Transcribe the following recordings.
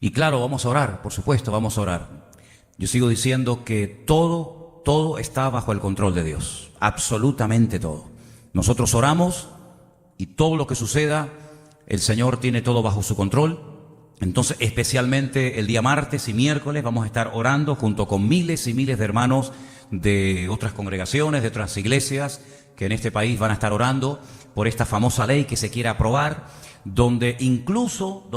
Y claro, vamos a orar, por supuesto, vamos a orar. Yo sigo diciendo que todo está bajo el control de Dios, absolutamente todo. Nosotros oramos y todo lo que suceda, el Señor tiene todo bajo su control. Entonces, especialmente el día martes y miércoles vamos a estar orando junto con miles y miles de hermanos de otras congregaciones, de otras iglesias que en este país van a estar orando por esta famosa ley que se quiere aprobar, donde incluso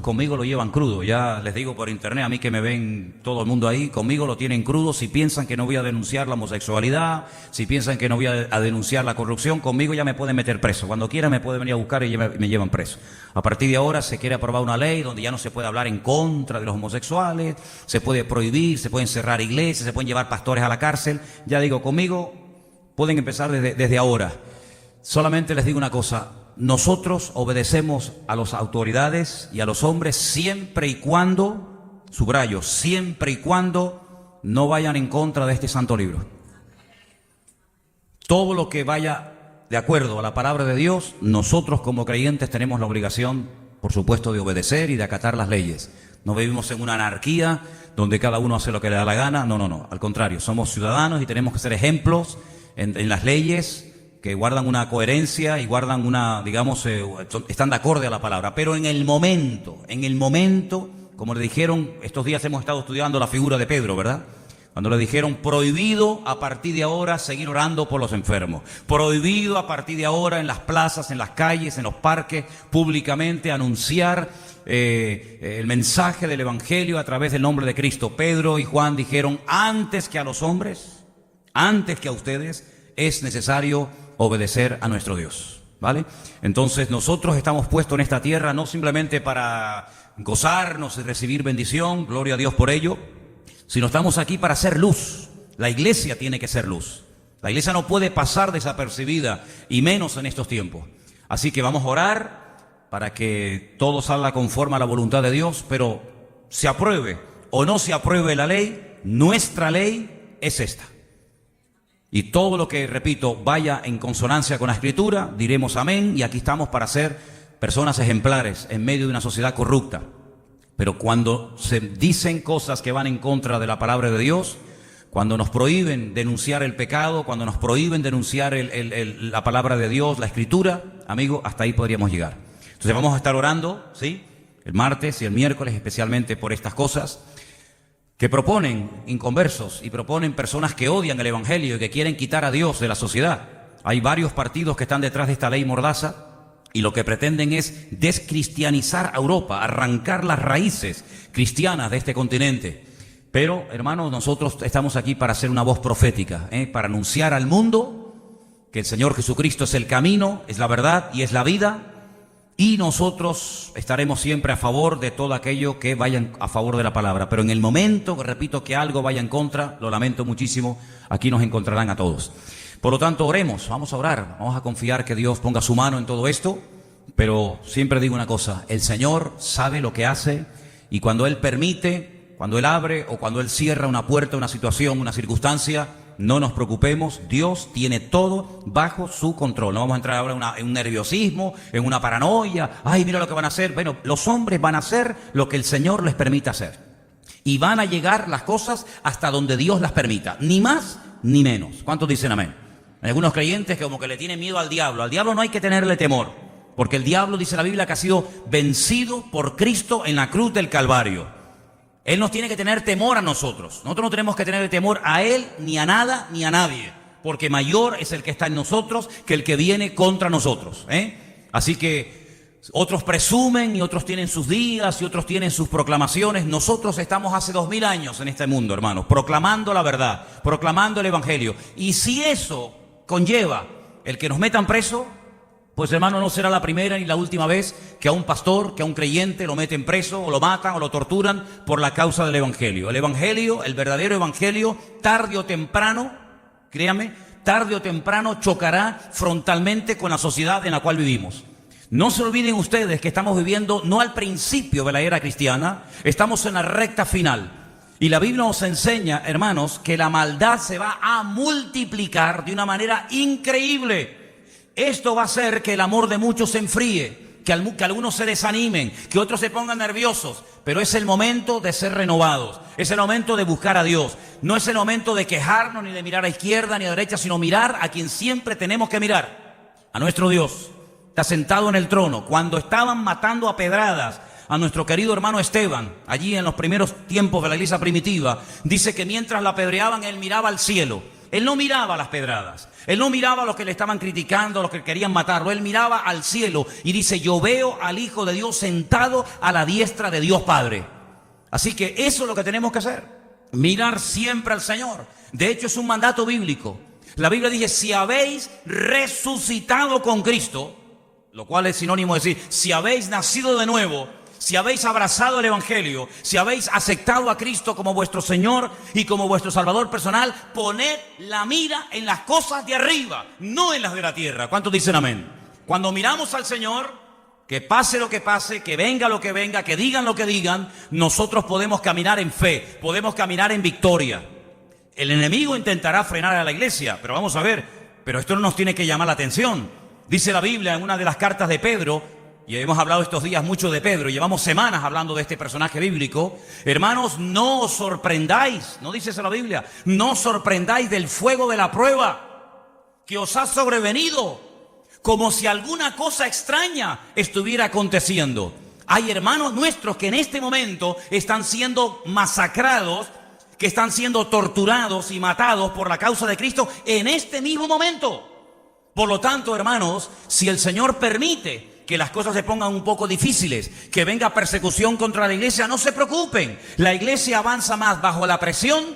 conmigo lo llevan crudo. Ya les digo por internet, a mí que me ven todo el mundo ahí, conmigo lo tienen crudo. Si piensan que no voy a denunciar la homosexualidad, si piensan que no voy a denunciar la corrupción, conmigo ya me pueden meter preso. Cuando quieran me pueden venir a buscar y me llevan preso. A partir de ahora se quiere aprobar una ley donde ya no se puede hablar en contra de los homosexuales, se puede prohibir, se pueden cerrar iglesias, se pueden llevar pastores a la cárcel. Ya digo, conmigo pueden empezar desde ahora. Solamente les digo una cosa: nosotros obedecemos a las autoridades y a los hombres siempre y cuando, subrayo, siempre y cuando no vayan en contra de este santo libro. Todo lo que vaya de acuerdo a la palabra de Dios, nosotros como creyentes tenemos la obligación, por supuesto, de obedecer y de acatar las leyes. No vivimos en una anarquía donde cada uno hace lo que le da la gana. No. Al contrario, somos ciudadanos y tenemos que ser ejemplos en las leyes que guardan una coherencia y guardan una, digamos, están de acorde a la palabra. Pero en el momento, como le dijeron, estos días hemos estado estudiando la figura de Pedro, ¿verdad? Cuando le dijeron, prohibido a partir de ahora seguir orando por los enfermos. Prohibido a partir de ahora en las plazas, en las calles, en los parques, públicamente anunciar el mensaje del Evangelio a través del nombre de Cristo. Pedro y Juan dijeron, antes que a los hombres, antes que a ustedes, es necesario obedecer a nuestro Dios, ¿vale? Entonces nosotros estamos puestos en esta tierra no simplemente para gozarnos y recibir bendición, gloria a Dios por ello, sino estamos aquí para ser luz. La iglesia tiene que ser luz. La iglesia no puede pasar desapercibida, y menos en estos tiempos. Así que vamos a orar para que todo salga conforme a la voluntad de Dios, pero se apruebe o no se apruebe la ley, nuestra ley es esta. Y todo lo que, repito, vaya en consonancia con la Escritura, diremos amén, y aquí estamos para ser personas ejemplares en medio de una sociedad corrupta. Pero cuando se dicen cosas que van en contra de la palabra de Dios, cuando nos prohíben denunciar el pecado, cuando nos prohíben denunciar la palabra de Dios, la Escritura, amigo, hasta ahí podríamos llegar. Entonces vamos a estar orando, ¿sí? El martes y el miércoles, especialmente por estas cosas que proponen inconversos y proponen personas que odian el Evangelio y que quieren quitar a Dios de la sociedad. Hay varios partidos que están detrás de esta ley mordaza y lo que pretenden es descristianizar a Europa, arrancar las raíces cristianas de este continente. Pero, hermanos, nosotros estamos aquí para ser una voz profética, para anunciar al mundo que el Señor Jesucristo es el camino, es la verdad y es la vida. Y nosotros estaremos siempre a favor de todo aquello que vaya a favor de la palabra. Pero en el momento, repito, que algo vaya en contra, lo lamento muchísimo, aquí nos encontrarán a todos. Por lo tanto, oremos, vamos a orar, vamos a confiar que Dios ponga su mano en todo esto. Pero siempre digo una cosa, el Señor sabe lo que hace, y cuando Él permite, cuando Él abre o cuando Él cierra una puerta, una situación, una circunstancia, no nos preocupemos, Dios tiene todo bajo su control. No vamos a entrar ahora en un nerviosismo, en una paranoia. Ay, mira lo que van a hacer. Bueno, los hombres van a hacer lo que el Señor les permita hacer. Y van a llegar las cosas hasta donde Dios las permita. Ni más ni menos. ¿Cuántos dicen amén? Hay algunos creyentes que como que le tienen miedo al diablo. Al diablo no hay que tenerle temor. Porque el diablo, dice la Biblia, que ha sido vencido por Cristo en la cruz del Calvario. Él nos tiene que tener temor a nosotros. Nosotros no tenemos que tener temor a Él, ni a nada, ni a nadie. Porque mayor es el que está en nosotros que el que viene contra nosotros. Así que otros presumen y otros tienen sus días y otros tienen sus proclamaciones. Nosotros estamos hace 2000 años en este mundo, hermanos, proclamando la verdad, proclamando el Evangelio. Y si eso conlleva el que nos metan preso, pues hermano, no será la primera ni la última vez que a un pastor, que a un creyente lo meten preso o lo matan o lo torturan por la causa del Evangelio. El Evangelio, el verdadero Evangelio, tarde o temprano, créame, tarde o temprano chocará frontalmente con la sociedad en la cual vivimos. No se olviden ustedes que estamos viviendo no al principio de la era cristiana, estamos en la recta final. Y la Biblia nos enseña, hermanos, que la maldad se va a multiplicar de una manera increíble. Esto va a hacer que el amor de muchos se enfríe. que algunos se desanimen, que otros se pongan nerviosos, pero es el momento de ser renovados, es el momento de buscar a Dios. No es el momento de quejarnos ni de mirar a izquierda ni a derecha, sino mirar a quien siempre tenemos que mirar, a nuestro Dios. Está sentado en el trono. Cuando estaban matando a pedradas a nuestro querido hermano Esteban, allí en los primeros tiempos de la iglesia primitiva, dice que mientras la apedreaban, él miraba al cielo. Él no miraba las pedradas, él no miraba a los que le estaban criticando, a los que querían matarlo, él miraba al cielo y dice: yo veo al Hijo de Dios sentado a la diestra de Dios Padre. Así que eso es lo que tenemos que hacer, mirar siempre al Señor. De hecho, es un mandato bíblico. La Biblia dice: si habéis resucitado con Cristo, lo cual es sinónimo de decir, si habéis nacido de nuevo, si habéis abrazado el Evangelio, si habéis aceptado a Cristo como vuestro Señor y como vuestro Salvador personal, poned la mira en las cosas de arriba, no en las de la tierra. ¿Cuántos dicen amén? Cuando miramos al Señor, que pase lo que pase, que venga lo que venga, que digan lo que digan, nosotros podemos caminar en fe, podemos caminar en victoria. El enemigo intentará frenar a la iglesia, pero vamos a ver, pero esto no nos tiene que llamar la atención. Dice la Biblia en una de las cartas de Pedro, y hemos hablado estos días mucho de Pedro, llevamos semanas hablando de este personaje bíblico. Hermanos, no os sorprendáis, no dice eso la Biblia, no os sorprendáis del fuego de la prueba que os ha sobrevenido, como si alguna cosa extraña estuviera aconteciendo. Hay hermanos nuestros que en este momento están siendo masacrados, que están siendo torturados y matados por la causa de Cristo en este mismo momento. Por lo tanto, hermanos, si el Señor permite que las cosas se pongan un poco difíciles, que venga persecución contra la iglesia, no se preocupen. La iglesia avanza más bajo la presión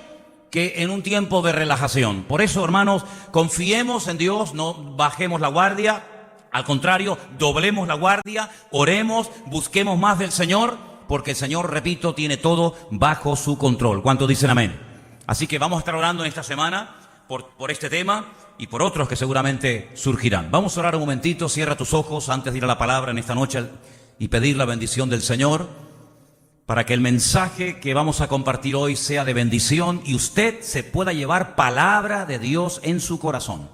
que en un tiempo de relajación. Por eso, hermanos, confiemos en Dios, no bajemos la guardia. Al contrario, doblemos la guardia, oremos, busquemos más del Señor, porque el Señor, repito, tiene todo bajo su control. ¿Cuántos dicen amén? Así que vamos a estar orando en esta semana por este tema y por otros que seguramente surgirán. Vamos a orar un momentito, cierra tus ojos antes de ir a la palabra en esta noche y pedir la bendición del Señor para que el mensaje que vamos a compartir hoy sea de bendición y usted se pueda llevar palabra de Dios en su corazón.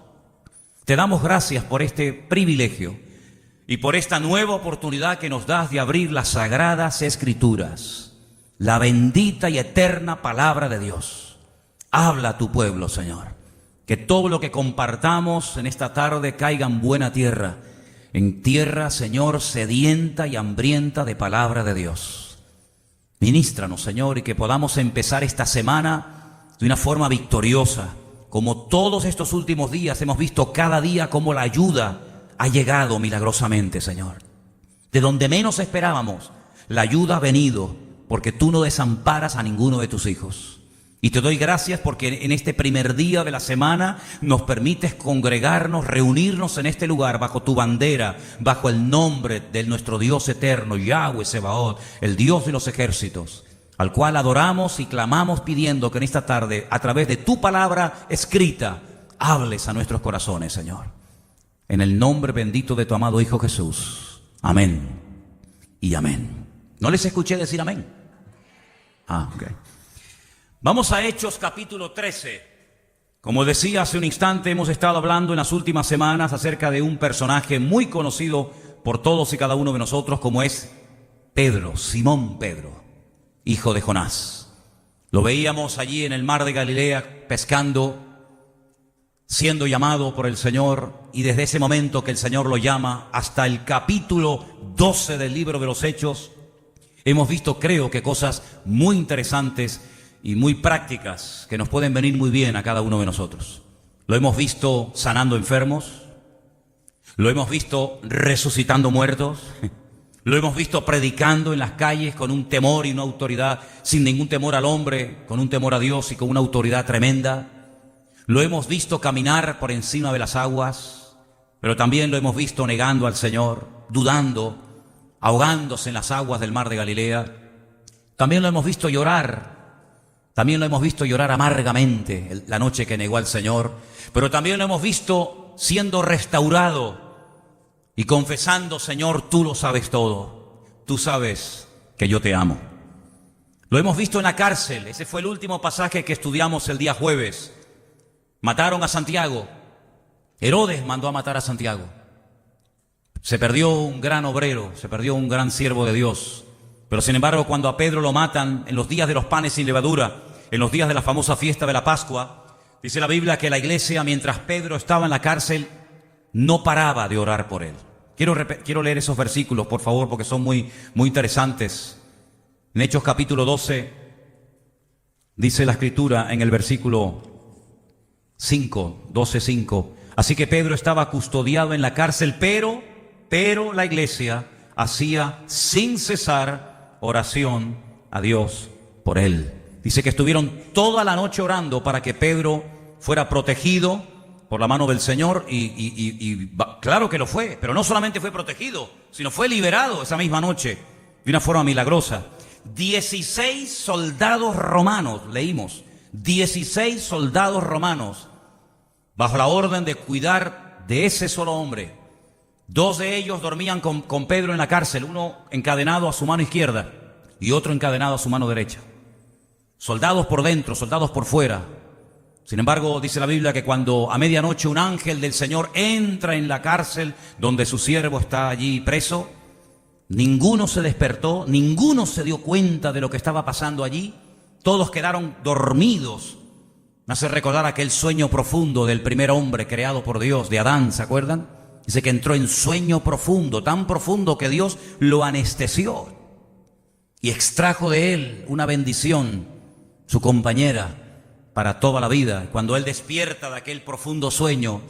Te damos gracias por este privilegio y por esta nueva oportunidad que nos das de abrir las sagradas Escrituras, la bendita y eterna palabra de Dios. Habla a tu pueblo, Señor. Que todo lo que compartamos en esta tarde caiga en buena tierra, en tierra, Señor, sedienta y hambrienta de palabra de Dios. Ministranos, Señor, y que podamos empezar esta semana de una forma victoriosa. Como todos estos últimos días hemos visto cada día cómo la ayuda ha llegado milagrosamente, Señor. De donde menos esperábamos, la ayuda ha venido, porque tú no desamparas a ninguno de tus hijos. Y te doy gracias porque en este primer día de la semana nos permites congregarnos, reunirnos en este lugar bajo tu bandera, bajo el nombre de nuestro Dios eterno, Yahweh Sebaot, el Dios de los ejércitos, al cual adoramos y clamamos pidiendo que en esta tarde, a través de tu palabra escrita, hables a nuestros corazones, Señor. En el nombre bendito de tu amado Hijo Jesús. Amén y amén. ¿No les escuché decir amén? Ok. Vamos a Hechos capítulo 13. Como decía hace un instante, hemos estado hablando en las últimas semanas acerca de un personaje muy conocido por todos y cada uno de nosotros, como es Pedro, Simón Pedro, hijo de Jonás. Lo veíamos allí en el mar de Galilea pescando, siendo llamado por el Señor, y desde ese momento que el Señor lo llama hasta el capítulo 12 del libro de los Hechos, hemos visto, creo que cosas muy interesantes y muy prácticas que nos pueden venir muy bien a cada uno de nosotros. Lo hemos visto sanando enfermos, lo hemos visto resucitando muertos, lo hemos visto predicando en las calles con un temor y una autoridad, sin ningún temor al hombre, con un temor a Dios y con una autoridad tremenda. Lo hemos visto caminar por encima de las aguas, pero también lo hemos visto negando al Señor, dudando, ahogándose en las aguas del mar de Galilea. También lo hemos visto llorar. También lo hemos visto llorar amargamente la noche que negó al Señor, pero también lo hemos visto siendo restaurado y confesando: Señor, tú lo sabes todo, tú sabes que yo te amo. Lo hemos visto en la cárcel, ese fue el último pasaje que estudiamos el día jueves. Mataron a Santiago, Herodes mandó a matar a Santiago. Se perdió un gran obrero, se perdió un gran siervo de Dios. Pero sin embargo, cuando a Pedro lo matan en los días de los panes sin levadura, en los días de la famosa fiesta de la Pascua, dice la Biblia que la iglesia, mientras Pedro estaba en la cárcel, no paraba de orar por él. Quiero leer esos versículos, por favor, porque son muy interesantes. En Hechos capítulo 12, dice la Escritura en el versículo 5, 12:5. Así que Pedro estaba custodiado en la cárcel, pero la iglesia hacía sin cesar oración a Dios por él. Dice que estuvieron toda la noche orando para que Pedro fuera protegido por la mano del Señor y claro que lo fue, pero no solamente fue protegido, sino fue liberado esa misma noche de una forma milagrosa. 16 soldados romanos, leímos, 16 soldados romanos, bajo la orden de cuidar de ese solo hombre. 2 de ellos dormían con Pedro en la cárcel, uno encadenado a su mano izquierda y otro encadenado a su mano derecha. Soldados por dentro, soldados por fuera. Sin embargo, dice la Biblia que cuando a medianoche un ángel del Señor entra en la cárcel donde su siervo está allí preso, ninguno se despertó, ninguno se dio cuenta de lo que estaba pasando allí. Todos quedaron dormidos. Me hace recordar aquel sueño profundo del primer hombre creado por Dios, de Adán, ¿se acuerdan? Dice que entró en sueño profundo, tan profundo que Dios lo anestesió y extrajo de él una bendición, su compañera, para toda la vida. Cuando él despierta de aquel profundo sueño,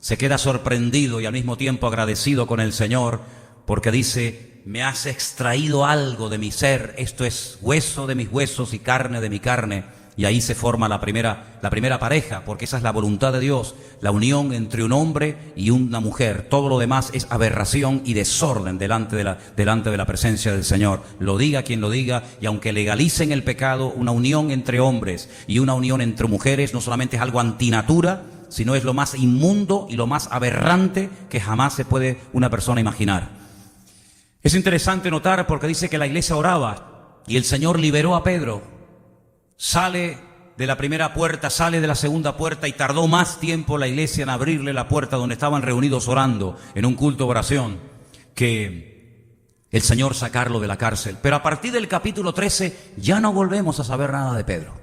se queda sorprendido y al mismo tiempo agradecido con el Señor, porque dice: me has extraído algo de mi ser, esto es hueso de mis huesos y carne de mi carne. Y ahí se forma la primera pareja, porque esa es la voluntad de Dios, la unión entre un hombre y una mujer. Todo lo demás es aberración y desorden delante de la presencia del Señor. Lo diga quien lo diga, y aunque legalicen el pecado, una unión entre hombres y una unión entre mujeres no solamente es algo antinatura, sino es lo más inmundo y lo más aberrante que jamás se puede una persona imaginar. Es interesante notar porque dice que la iglesia oraba y el Señor liberó a Pedro. Sale de la primera puerta, sale de la segunda puerta y tardó más tiempo la iglesia en abrirle la puerta donde estaban reunidos orando en un culto de oración que el Señor sacarlo de la cárcel. Pero a partir del capítulo 13 ya no volvemos a saber nada de Pedro.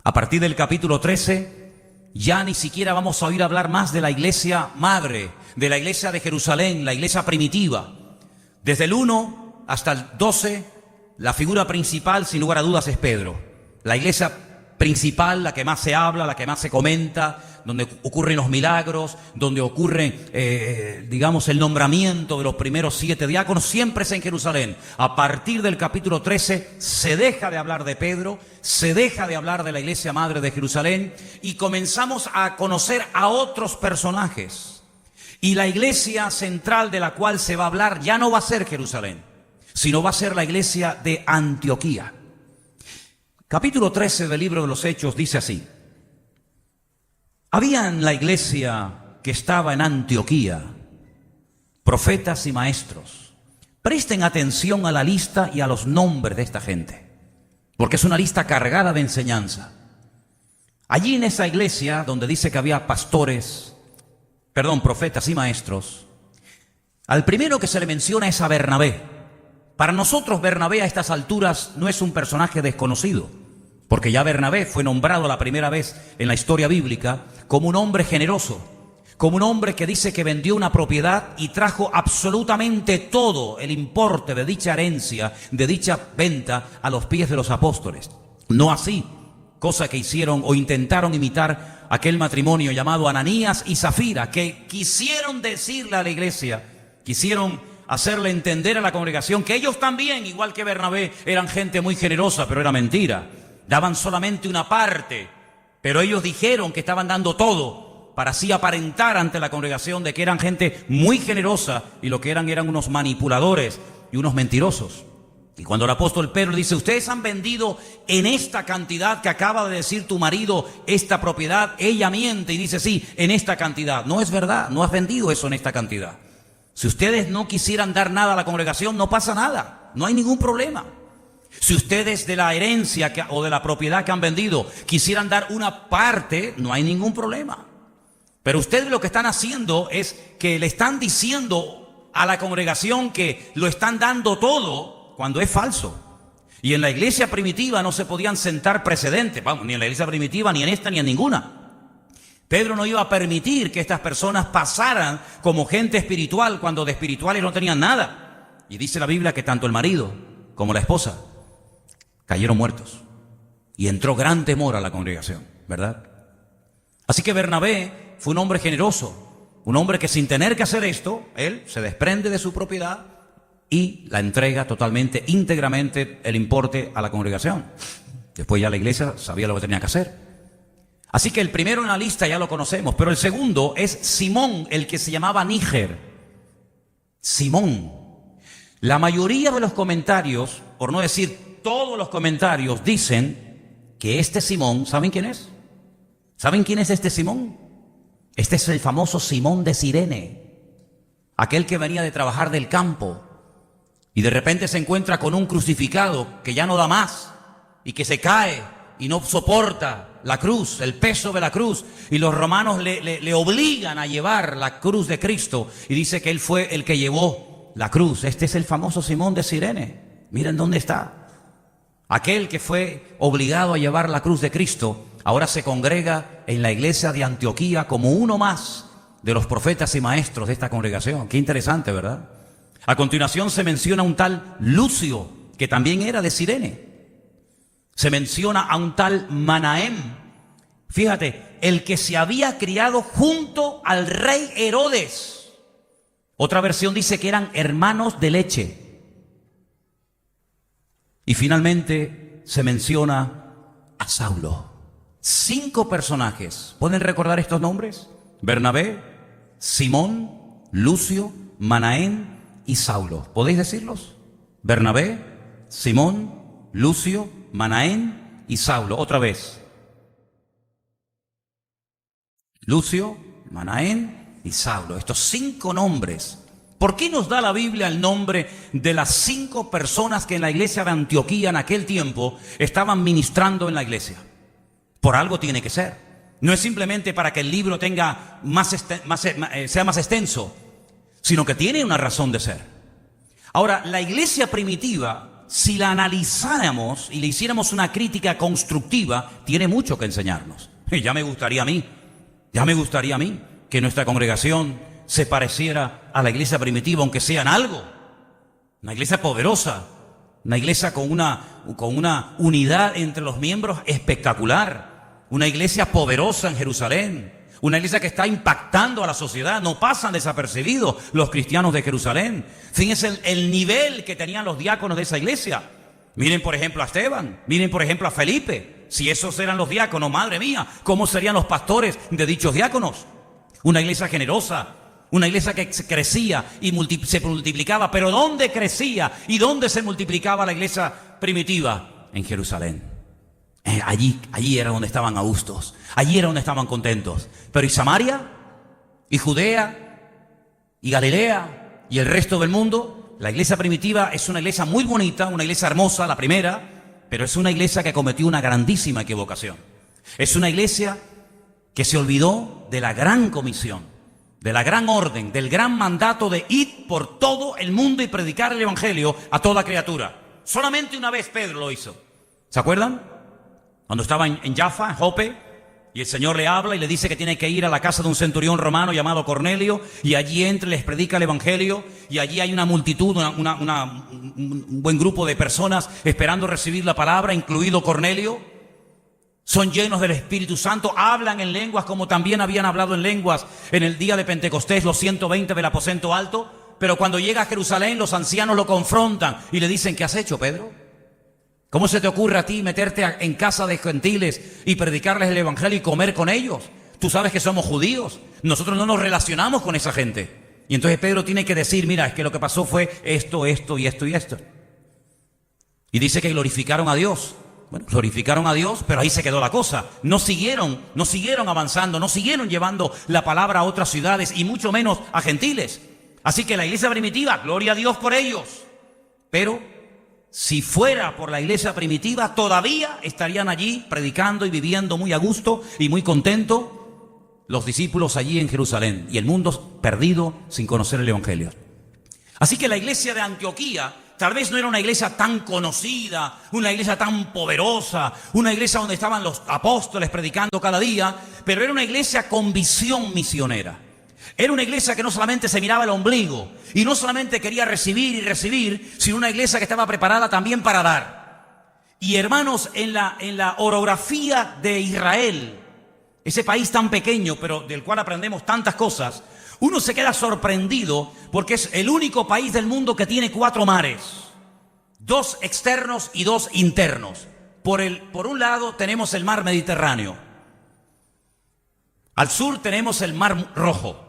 A partir del capítulo 13 ya ni siquiera vamos a oír hablar más de la iglesia madre, de la iglesia de Jerusalén, la iglesia primitiva. Desde el 1 hasta el 12, la figura principal sin lugar a dudas es Pedro. La iglesia principal, la que más se habla, la que más se comenta, donde ocurren los milagros, donde ocurre, digamos, el nombramiento de los primeros 7 diáconos, siempre es en Jerusalén. A partir del capítulo 13 se deja de hablar de Pedro, se deja de hablar de la iglesia madre de Jerusalén y comenzamos a conocer a otros personajes. Y la iglesia central de la cual se va a hablar ya no va a ser Jerusalén, sino va a ser la iglesia de Antioquía. Capítulo 13 del libro de los Hechos dice así: había en la iglesia que estaba en Antioquía profetas y maestros. Presten atención a la lista y a los nombres de esta gente, porque es una lista cargada de enseñanza. Allí en esa iglesia donde dice que había profetas y maestros, al primero que se le menciona es a Bernabé. Para nosotros Bernabé a estas alturas no es un personaje desconocido, porque ya Bernabé fue nombrado la primera vez en la historia bíblica como un hombre generoso, como un hombre que dice que vendió una propiedad y trajo absolutamente todo el importe de dicha herencia, de dicha venta, a los pies de los apóstoles. No así, cosa que hicieron o intentaron imitar aquel matrimonio llamado Ananías y Zafira, que quisieron decirle a la iglesia, quisieron hacerle entender a la congregación que ellos también, igual que Bernabé, eran gente muy generosa, pero era mentira. Daban solamente una parte, pero ellos dijeron que estaban dando todo para así aparentar ante la congregación de que eran gente muy generosa y lo que eran unos manipuladores y unos mentirosos. Y cuando el apóstol Pedro dice: ustedes han vendido en esta cantidad que acaba de decir tu marido, esta propiedad, ella miente y dice: sí, en esta cantidad. No es verdad, no has vendido eso en esta cantidad. Si ustedes no quisieran dar nada a la congregación, no pasa nada, no hay ningún problema. Si ustedes de la herencia o de la propiedad que han vendido quisieran dar una parte, no hay ningún problema. Pero ustedes lo que están haciendo es que le están diciendo a la congregación que lo están dando todo cuando es falso. Y en la iglesia primitiva no se podían sentar precedentes, vamos, ni en la iglesia primitiva, ni en esta, ni en ninguna. Pedro no iba a permitir que estas personas pasaran como gente espiritual cuando de espirituales no tenían nada. Y dice la Biblia que tanto el marido como la esposa cayeron muertos. Y entró gran temor a la congregación, ¿verdad? Así que Bernabé fue un hombre generoso, un hombre que sin tener que hacer esto, él se desprende de su propiedad y la entrega totalmente, íntegramente, el importe a la congregación. Después ya la iglesia sabía lo que tenía que hacer. Así que el primero en la lista ya lo conocemos, pero el segundo es Simón, el que se llamaba Níger. Simón. La mayoría de los comentarios, por no decir todos los comentarios, dicen que este Simón, ¿saben quién es? ¿Saben quién es este Simón? Este es el famoso Simón de Cirene, aquel que venía de trabajar del campo y de repente se encuentra con un crucificado que ya no da más y que se cae y no soporta la cruz, el peso de la cruz, y los romanos le obligan a llevar la cruz de Cristo y dice que él fue el que llevó la cruz. Este es el famoso Simón de Cirene. Miren dónde está. Aquel que fue obligado a llevar la cruz de Cristo ahora se congrega en la iglesia de Antioquía como uno más de los profetas y maestros de esta congregación. Qué interesante, ¿verdad? A continuación se menciona un tal Lucio, que también era de Cirene. Se menciona a un tal Manahem. Fíjate, el que se había criado junto al rey Herodes. Otra versión dice que eran hermanos de leche. Y finalmente se menciona a Saulo. 5 personajes. ¿Pueden recordar estos nombres? Bernabé, Simón, Lucio, Manahem y Saulo. ¿Podéis decirlos? Bernabé, Simón, Lucio, Manahem y Saulo. Otra vez. Lucio, Manahem y Saulo. Estos 5 nombres. ¿Por qué nos da la Biblia el nombre de las 5 personas que en la iglesia de Antioquía en aquel tiempo estaban ministrando en la iglesia? Por algo tiene que ser. No es simplemente para que el libro tenga sea más extenso, sino que tiene una razón de ser. Ahora, la iglesia primitiva, si la analizáramos y le hiciéramos una crítica constructiva, tiene mucho que enseñarnos. Y ya me gustaría a mí que nuestra congregación se pareciera a la iglesia primitiva, aunque sea en algo. Una iglesia poderosa, una iglesia con una unidad entre los miembros espectacular, una iglesia poderosa en Jerusalén, una iglesia que está impactando a la sociedad. No pasan desapercibidos los cristianos de Jerusalén. Fíjense el nivel que tenían los diáconos de esa iglesia. Miren por ejemplo a Esteban, miren por ejemplo a Felipe. Si esos eran los diáconos, madre mía, ¿cómo serían los pastores de dichos diáconos? Una iglesia generosa, una iglesia que crecía y se multiplicaba. ¿Pero dónde crecía y dónde se multiplicaba la iglesia primitiva? En Jerusalén. Allí era donde estaban a gustos, allí era donde estaban contentos. Pero ¿y Samaria? ¿Y Judea? ¿Y Galilea? ¿Y el resto del mundo? La iglesia primitiva es una iglesia muy bonita, una iglesia hermosa, la primera, pero es una iglesia que cometió una grandísima equivocación. Es una iglesia que se olvidó de la gran comisión, de la gran orden, del gran mandato de ir por todo el mundo y predicar el evangelio a toda criatura. Solamente una vez Pedro lo hizo. ¿Se acuerdan? Cuando estaba en Jaffa, en Jope, y el Señor le habla y le dice que tiene que ir a la casa de un centurión romano llamado Cornelio, y allí entra y les predica el evangelio, y allí hay una multitud, un buen grupo de personas esperando recibir la palabra, incluido Cornelio. Son llenos del Espíritu Santo, hablan en lenguas como también habían hablado en lenguas en el día de Pentecostés, los 120 del aposento alto. Pero cuando llega a Jerusalén, los ancianos lo confrontan y le dicen: ¿qué has hecho, Pedro? ¿Cómo se te ocurre a ti meterte en casa de gentiles y predicarles el evangelio y comer con ellos? Tú sabes que somos judíos, nosotros no nos relacionamos con esa gente. Y entonces Pedro tiene que decir: mira, es que lo que pasó fue esto, esto y esto y esto. Y dice que glorificaron a Dios. Bueno, glorificaron a Dios, pero ahí se quedó la cosa. No siguieron avanzando, no siguieron llevando la palabra a otras ciudades y mucho menos a gentiles. Así que la iglesia primitiva, gloria a Dios por ellos. Pero si fuera por la iglesia primitiva, todavía estarían allí predicando y viviendo muy a gusto y muy contento los discípulos allí en Jerusalén, y el mundo perdido sin conocer el evangelio. Así que la iglesia de Antioquía tal vez no era una iglesia tan conocida, una iglesia tan poderosa, una iglesia donde estaban los apóstoles predicando cada día, pero era una iglesia con visión misionera. Era una iglesia que no solamente se miraba el ombligo y no solamente quería recibir y recibir, sino una iglesia que estaba preparada también para dar. Y hermanos, en la orografía de Israel, ese país tan pequeño, pero del cual aprendemos tantas cosas, uno se queda sorprendido porque es el único país del mundo que tiene 4 mares, 2 externos y 2 internos. Por un lado tenemos el mar Mediterráneo, al sur tenemos el mar Rojo,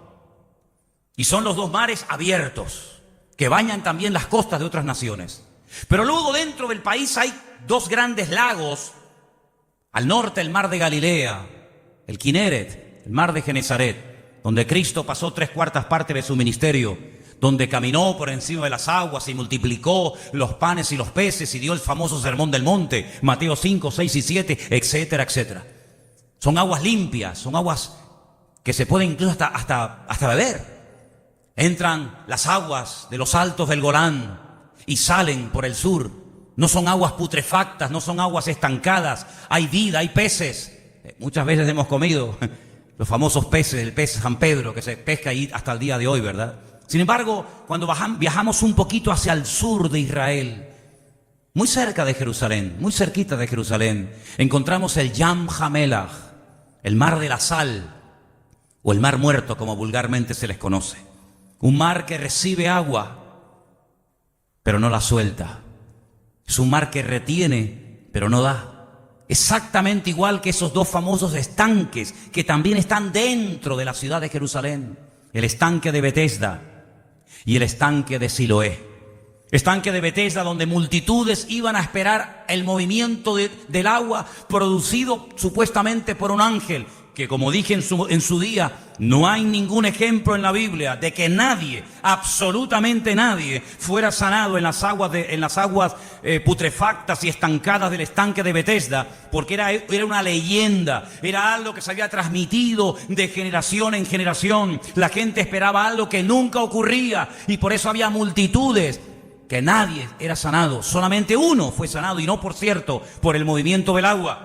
y son los 2 mares abiertos que bañan también las costas de otras naciones. Pero luego dentro del país hay 2 grandes lagos, al norte el mar de Galilea, el Kineret, el mar de Genesaret, donde Cristo pasó 3/4 partes de su ministerio, donde caminó por encima de las aguas y multiplicó los panes y los peces y dio el famoso sermón del monte, Mateo 5, 6 y 7, etcétera, etcétera. Son aguas limpias, son aguas que se pueden incluso hasta beber. Entran las aguas de los altos del Golán y salen por el sur. No son aguas putrefactas, no son aguas estancadas, hay vida, hay peces. Muchas veces hemos comido los famosos peces, el pez San Pedro, que se pesca ahí hasta el día de hoy, ¿verdad? Sin embargo, cuando viajamos un poquito hacia el sur de Israel, muy cerca de Jerusalén, muy cerquita de Jerusalén, encontramos el Yam HaMelach, el mar de la sal, o el mar muerto, como vulgarmente se les conoce. Un mar que recibe agua, pero no la suelta. Es un mar que retiene, pero no da. Exactamente igual que esos 2 famosos estanques que también están dentro de la ciudad de Jerusalén. El estanque de Betesda y el estanque de Siloé. Estanque de Betesda, donde multitudes iban a esperar el movimiento del agua producido supuestamente por un ángel, que como dije en su día, no hay ningún ejemplo en la Biblia de que nadie, absolutamente nadie, fuera sanado en las aguas putrefactas y estancadas del estanque de Betesda, porque era una leyenda, era algo que se había transmitido de generación en generación. La gente esperaba algo que nunca ocurría y por eso había multitudes que nadie era sanado. Solamente uno fue sanado, y no, por cierto, por el movimiento del agua,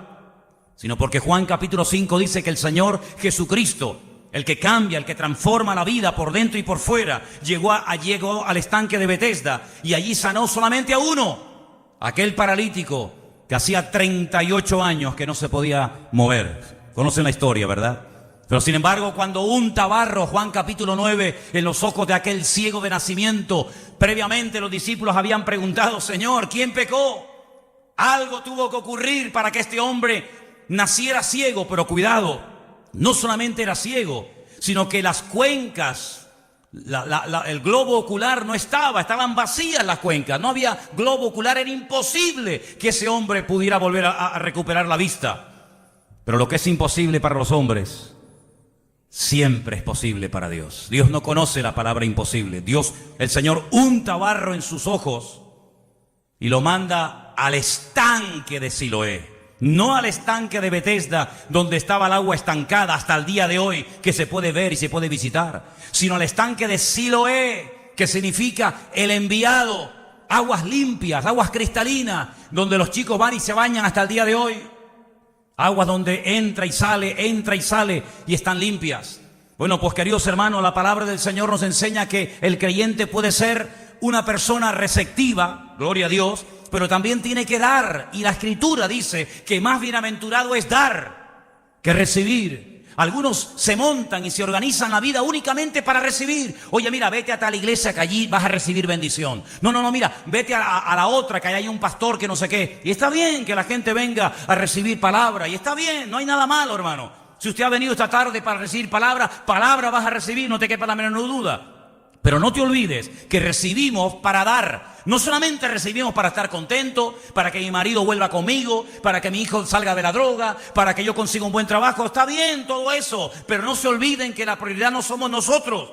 sino porque Juan capítulo 5 dice que el Señor Jesucristo, el que cambia, el que transforma la vida por dentro y por fuera, llegó al estanque de Betesda y allí sanó solamente a uno, aquel paralítico que hacía 38 años que no se podía mover. Conocen la historia, ¿verdad? Pero sin embargo, cuando unta barro, Juan capítulo 9, en los ojos de aquel ciego de nacimiento, previamente los discípulos habían preguntado: Señor, ¿quién pecó? Algo tuvo que ocurrir para que este hombre naciera ciego. Pero cuidado, no solamente era ciego, sino que las cuencas, el globo ocular no estaban vacías las cuencas, no había globo ocular, era imposible que ese hombre pudiera volver a recuperar la vista. Pero lo que es imposible para los hombres, siempre es posible para Dios. Dios no conoce la palabra imposible. Dios, el Señor, unta barro en sus ojos y lo manda al estanque de Siloé. No al estanque de Betesda, donde estaba el agua estancada hasta el día de hoy, que se puede ver y se puede visitar, sino al estanque de Siloé, que significa el enviado. Aguas limpias, aguas cristalinas, donde los chicos van y se bañan hasta el día de hoy. Aguas donde entra y sale y están limpias. Bueno, pues queridos hermanos, la palabra del Señor nos enseña que el creyente puede ser una persona receptiva, gloria a Dios, pero también tiene que dar. Y la Escritura dice que más bienaventurado es dar que recibir. Algunos se montan y se organizan la vida únicamente para recibir. Oye, mira, vete a tal iglesia que allí vas a recibir bendición. No, mira, vete a la otra que hay un pastor que no sé qué. Y está bien que la gente venga a recibir palabra. Y está bien, no hay nada malo, hermano. Si usted ha venido esta tarde para recibir palabra vas a recibir, no te quepa la menor duda. Pero no te olvides que recibimos para dar. No solamente recibimos para estar contento, para que mi marido vuelva conmigo, para que mi hijo salga de la droga, para que yo consiga un buen trabajo. Está bien todo eso, pero no se olviden que la prioridad no somos nosotros.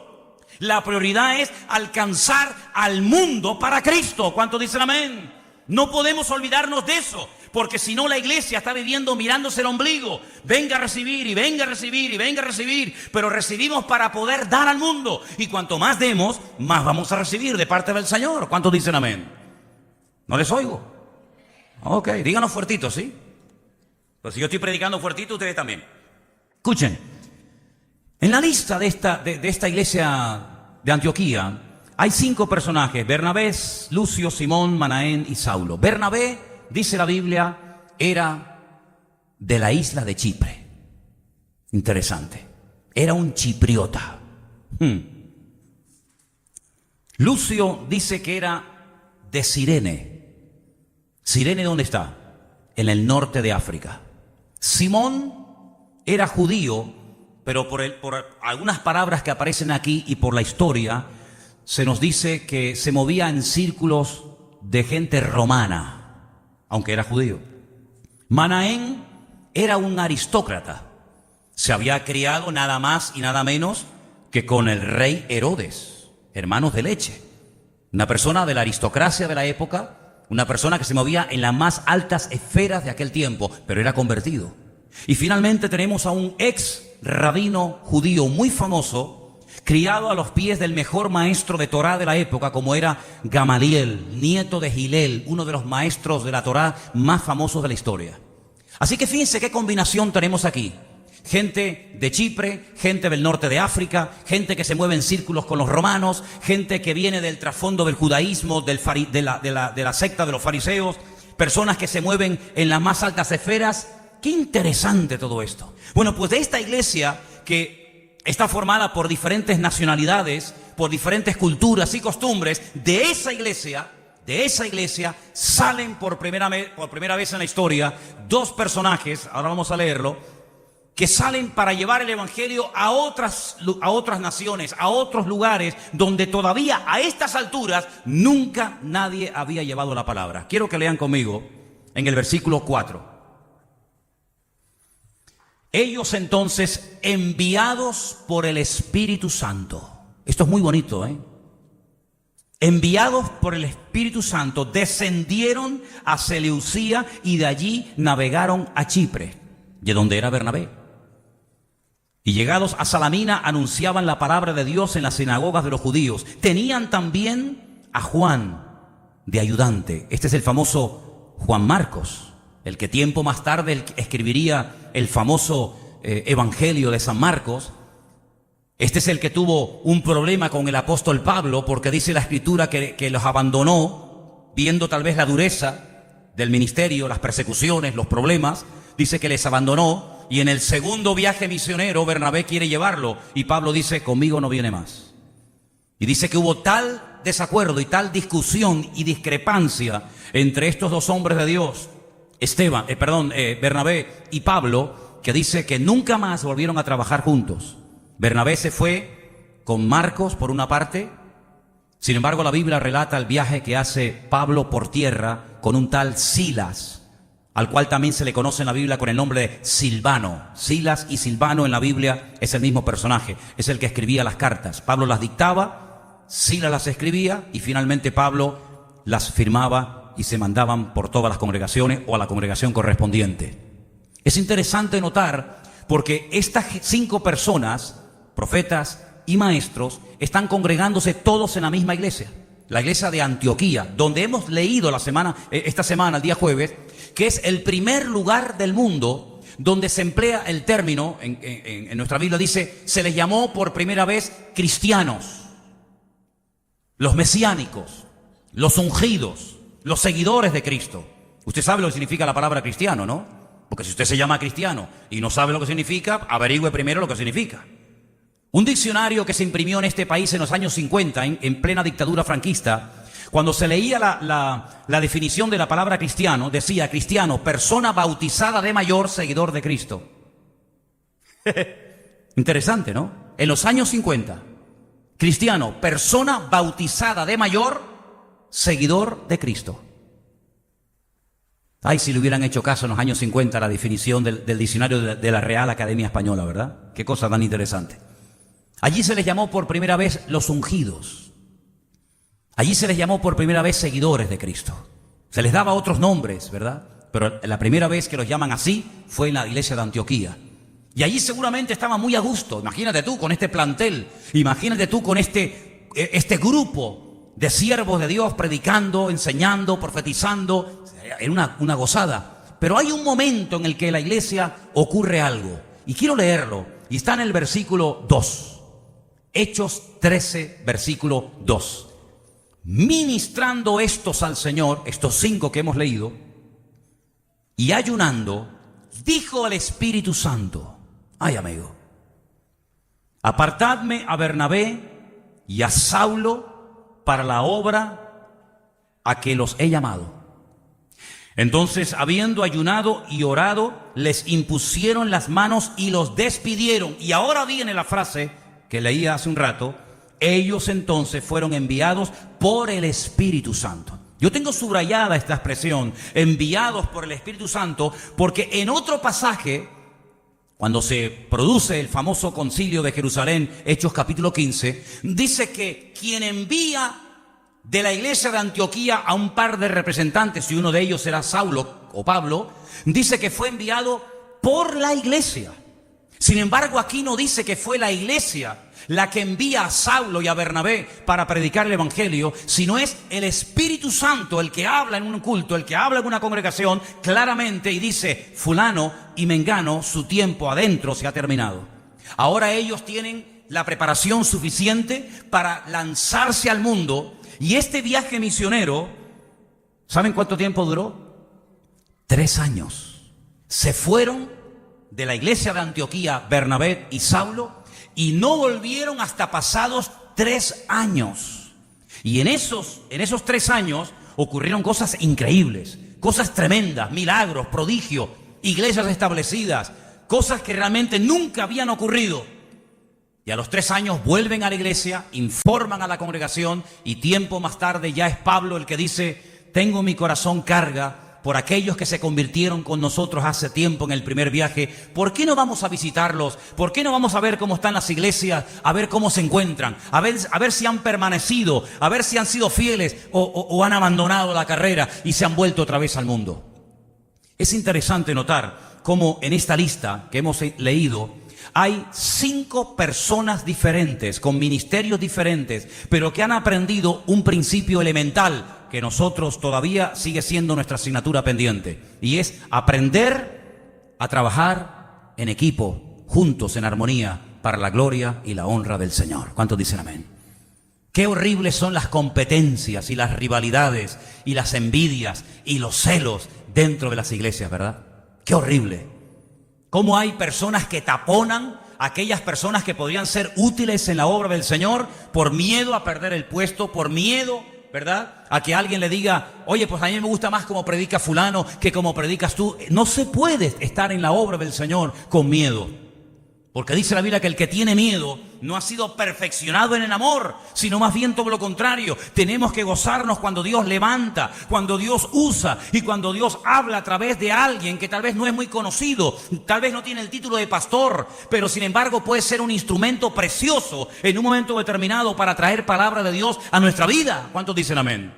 La prioridad es alcanzar al mundo para Cristo. ¿Cuántos dicen amén? No podemos olvidarnos de eso, Porque si no, la iglesia está viviendo mirándose el ombligo. Venga a recibir y venga a recibir y venga a recibir. Pero recibimos para poder dar al mundo. Y cuanto más demos, más vamos a recibir de parte del Señor. ¿Cuántos dicen amén? ¿No les oigo? Ok, díganos fuertito, ¿sí? Pues si yo estoy predicando fuertito, ustedes también. Escuchen, en la lista de esta iglesia de Antioquía hay 5 personajes: Bernabé, Lucio, Simón, Manaén y Saulo. Bernabé, dice la Biblia, era de la isla de Chipre. Interesante. Era un chipriota. Lucio dice que era de Cirene. ¿Cirene dónde está? En el norte de África. Simón era judío, pero por algunas palabras que aparecen aquí y por la historia, se nos dice que se movía en círculos de gente romana, aunque era judío. Manaén era un aristócrata. Se había criado nada más y nada menos que con el rey Herodes, hermanos de leche. Una persona de la aristocracia de la época, una persona que se movía en las más altas esferas de aquel tiempo, pero era convertido. Y finalmente tenemos a un ex rabino judío muy famoso, criado a los pies del mejor maestro de Torá de la época, como era Gamaliel, nieto de Gilel, uno de los maestros de la Torá más famosos de la historia. Así que fíjense qué combinación tenemos aquí. Gente de Chipre, gente del norte de África, gente que se mueve en círculos con los romanos, gente que viene del trasfondo del judaísmo, de la secta de los fariseos, personas que se mueven en las más altas esferas. Qué interesante todo esto. Bueno, pues de esta iglesia que está formada por diferentes nacionalidades, por diferentes culturas y costumbres, de esa iglesia salen por primera vez en la historia 2 personajes, ahora vamos a leerlo, que salen para llevar el evangelio a otras naciones, a otros lugares donde todavía a estas alturas nunca nadie había llevado la palabra. Quiero que lean conmigo en el versículo 4. Ellos entonces, enviados por el Espíritu Santo. Esto es muy bonito, ¿eh? Enviados por el Espíritu Santo, descendieron a Seleucía y de allí navegaron a Chipre, de donde era Bernabé. Y llegados a Salamina, anunciaban la palabra de Dios en las sinagogas de los judíos. Tenían también a Juan de ayudante. Este es el famoso Juan Marcos, el que tiempo más tarde escribiría el famoso Evangelio de San Marcos. Este es el que tuvo un problema con el apóstol Pablo, porque dice la Escritura que los abandonó, viendo tal vez la dureza del ministerio, las persecuciones, los problemas. Dice que les abandonó. Y en el segundo viaje misionero, Bernabé quiere llevarlo. Y Pablo dice, conmigo no viene más. Y dice que hubo tal desacuerdo y tal discusión y discrepancia entre estos 2 hombres de Dios, Bernabé y Pablo, que dice que nunca más volvieron a trabajar juntos. Bernabé se fue con Marcos por una parte. Sin embargo, la Biblia relata el viaje que hace Pablo por tierra con un tal Silas, al cual también se le conoce en la Biblia con el nombre de Silvano. Silas y Silvano en la Biblia es el mismo personaje, es el que escribía las cartas. Pablo las dictaba, Silas las escribía y finalmente Pablo las firmaba y se mandaban por todas las congregaciones o a la congregación correspondiente. Es interesante notar porque estas 5 personas, profetas y maestros, están congregándose todos en la misma iglesia, la iglesia de Antioquía, donde hemos leído esta semana, el día jueves, que es el primer lugar del mundo donde se emplea el término, en nuestra Biblia dice, se les llamó por primera vez cristianos, los mesiánicos, los ungidos, los seguidores de Cristo. Usted sabe lo que significa la palabra cristiano, ¿no? Porque si usted se llama cristiano y no sabe lo que significa, averigüe primero lo que significa. Un diccionario que se imprimió en este país en los años 50, en plena dictadura franquista, cuando se leía la definición de la palabra cristiano, decía cristiano, persona bautizada de mayor, seguidor de Cristo. Interesante, ¿no? En los años 50, cristiano, persona bautizada de mayor, seguidor de Cristo. Ay, si le hubieran hecho caso en los años 50 a la definición del diccionario de la Real Academia Española, ¿verdad? Qué cosa tan interesante. Allí se les llamó por primera vez los ungidos. Allí se les llamó por primera vez seguidores de Cristo. Se les daba otros nombres, ¿verdad? pero la primera vez que los llaman así fue en la iglesia de Antioquía. Y allí seguramente estaban muy a gusto. Imagínate tú con este plantel, imagínate tú con este grupo de siervos de Dios predicando, enseñando, profetizando. Era una gozada. Pero hay un momento en el que en la iglesia ocurre algo. Y quiero leerlo. Y está en el versículo 2. Hechos 13, versículo 2. Ministrando estos al Señor, estos 5 que hemos leído, y ayunando, dijo el Espíritu Santo: ay, amigo, apartadme a Bernabé y a Saulo para la obra a que los he llamado. Entonces, habiendo ayunado y orado, les impusieron las manos y los despidieron. Y ahora viene la frase que leía hace un rato: ellos entonces fueron enviados por el Espíritu Santo. Yo tengo subrayada esta expresión, enviados por el Espíritu Santo, porque en otro pasaje, cuando se produce el famoso concilio de Jerusalén, Hechos capítulo 15, dice que quien envía de la iglesia de Antioquía a un par de representantes, y uno de ellos era Saulo o Pablo, dice que fue enviado por la iglesia. Sin embargo, aquí no dice que fue la iglesia la que envía a Saulo y a Bernabé para predicar el evangelio, sino es el Espíritu Santo el que habla en un culto, el que habla en una congregación claramente y dice: fulano y mengano, su tiempo adentro se ha terminado. Ahora ellos tienen la preparación suficiente para lanzarse al mundo, y este viaje misionero, ¿saben cuánto tiempo duró? 3 años. Se fueron de la iglesia de Antioquía Bernabé y Saulo, y no volvieron hasta pasados 3 años. Y en esos 3 años ocurrieron cosas increíbles, cosas tremendas, milagros, prodigios, iglesias establecidas, cosas que realmente nunca habían ocurrido. Y a los 3 años vuelven a la iglesia, informan a la congregación, y tiempo más tarde ya es Pablo el que dice: tengo mi corazón carga por aquellos que se convirtieron con nosotros hace tiempo en el primer viaje. ¿Por qué no vamos a visitarlos? ¿Por qué no vamos a ver cómo están las iglesias? A ver cómo se encuentran, a ver si han permanecido, a ver si han sido fieles o han abandonado la carrera y se han vuelto otra vez al mundo. Es interesante notar cómo en esta lista que hemos leído hay 5 personas diferentes, con ministerios diferentes, pero que han aprendido un principio elemental que nosotros todavía sigue siendo nuestra asignatura pendiente, y es aprender a trabajar en equipo, juntos, en armonía, para la gloria y la honra del Señor. ¿Cuántos dicen amén? Qué horribles son las competencias y las rivalidades y las envidias y los celos dentro de las iglesias, ¿verdad? Qué horrible. Cómo hay personas que taponan a aquellas personas que podrían ser útiles en la obra del Señor por miedo a perder el puesto, por miedo, ¿verdad?, a que alguien le diga: oye, pues a mí me gusta más cómo predica fulano que cómo predicas tú. No se puede estar en la obra del Señor con miedo, porque dice la Biblia que el que tiene miedo no ha sido perfeccionado en el amor, sino más bien todo lo contrario. Tenemos que gozarnos cuando Dios levanta, cuando Dios usa y cuando Dios habla a través de alguien que tal vez no es muy conocido, tal vez no tiene el título de pastor, pero sin embargo puede ser un instrumento precioso en un momento determinado para traer palabra de Dios a nuestra vida. ¿Cuántos dicen amén?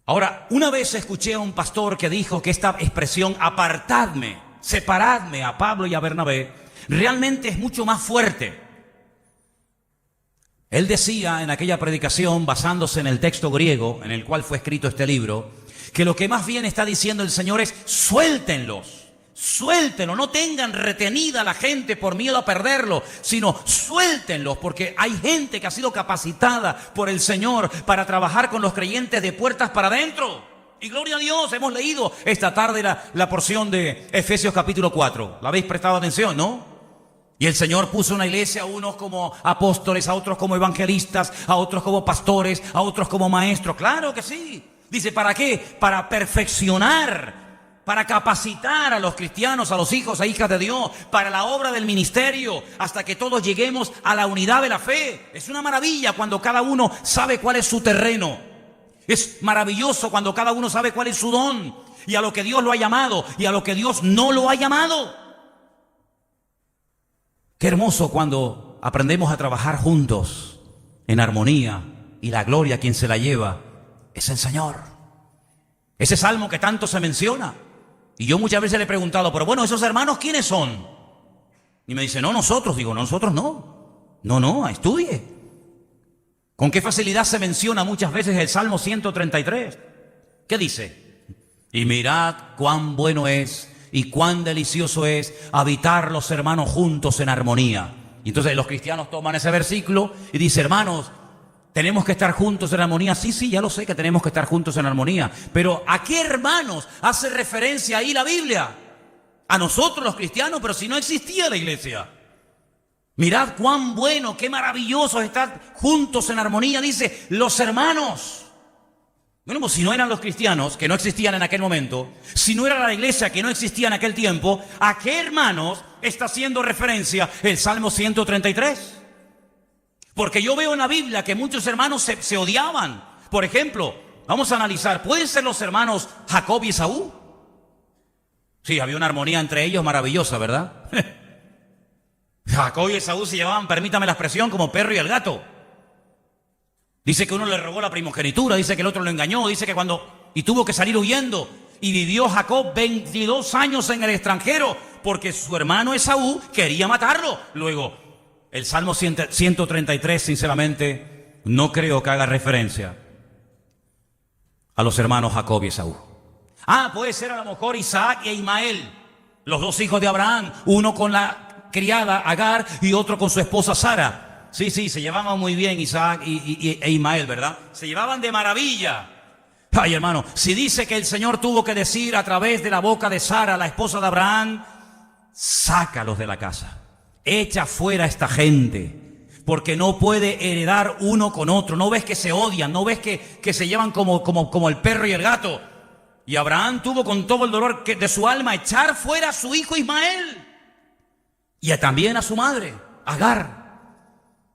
Ahora, una vez escuché a un pastor que dijo que esta expresión apartadme, separadme a Pablo y a Bernabé, realmente es mucho más fuerte. Él decía en aquella predicación, basándose en el texto griego en el cual fue escrito este libro, que lo que más bien está diciendo el Señor es: suéltenlos, suéltenlos, no tengan retenida a la gente por miedo a perderlo, sino suéltenlos, porque hay gente que ha sido capacitada por el Señor para trabajar con los creyentes de puertas para adentro. Y gloria a Dios, hemos leído esta tarde la porción de Efesios capítulo 4. ¿La habéis prestado atención, no? Y el Señor puso una iglesia, a unos como apóstoles, a otros como evangelistas, a otros como pastores, a otros como maestros. Claro que sí. Dice, ¿para qué? Para perfeccionar, para capacitar a los cristianos, a los hijos e hijas de Dios, para la obra del ministerio, hasta que todos lleguemos a la unidad de la fe. Es una maravilla cuando cada uno sabe cuál es su terreno. Es maravilloso cuando cada uno sabe cuál es su don y a lo que Dios lo ha llamado y a lo que Dios no lo ha llamado. Qué hermoso cuando aprendemos a trabajar juntos en armonía, y la gloria quien se la lleva es el Señor. Ese salmo que tanto se menciona. Y yo muchas veces le he preguntado, pero bueno, ¿esos hermanos quiénes son? Y me dice, no, nosotros. Digo, no, nosotros no. No, estudie. ¿Con qué facilidad se menciona muchas veces el Salmo 133? ¿Qué dice? Y mirad cuán bueno es y cuán delicioso es habitar los hermanos juntos en armonía. Y entonces los cristianos toman ese versículo y dicen, hermanos, ¿tenemos que estar juntos en armonía? Sí, ya lo sé que tenemos que estar juntos en armonía. Pero ¿a qué hermanos hace referencia ahí la Biblia? A nosotros los cristianos, pero si no existía la iglesia. Mirad cuán bueno, qué maravilloso estar juntos en armonía, dice, los hermanos. Bueno, pues si no eran los cristianos, que no existían en aquel momento, si no era la iglesia que no existía en aquel tiempo, ¿a qué hermanos está haciendo referencia el Salmo 133? Porque yo veo en la Biblia que muchos hermanos se odiaban. Por ejemplo, vamos a analizar, ¿pueden ser los hermanos Jacob y Esaú? Sí, había una armonía entre ellos maravillosa, ¿verdad? Jacob y Esaú se llevaban, permítame la expresión, como perro y el gato. Dice que uno le robó la primogenitura, dice que el otro lo engañó, dice que y tuvo que salir huyendo. Y vivió Jacob 22 años en el extranjero, porque su hermano Esaú quería matarlo. Luego, el Salmo 133, sinceramente, no creo que haga referencia a los hermanos Jacob y Esaú. Puede ser a lo mejor Isaac e Ismael, los dos hijos de Abraham, uno con la criada Agar y otro con su esposa Sara. Sí, se llevaban muy bien Isaac e Ismael, ¿verdad? Se llevaban de maravilla. Ay, hermano, si dice que el Señor tuvo que decir a través de la boca de Sara, la esposa de Abraham, sácalos de la casa, echa fuera a esta gente, porque no puede heredar uno con otro. ¿No ves que se odian? ¿No ves que se llevan como el perro y el gato? Y Abraham tuvo con todo el dolor de su alma echar fuera a su hijo Ismael y también a su madre, Agar.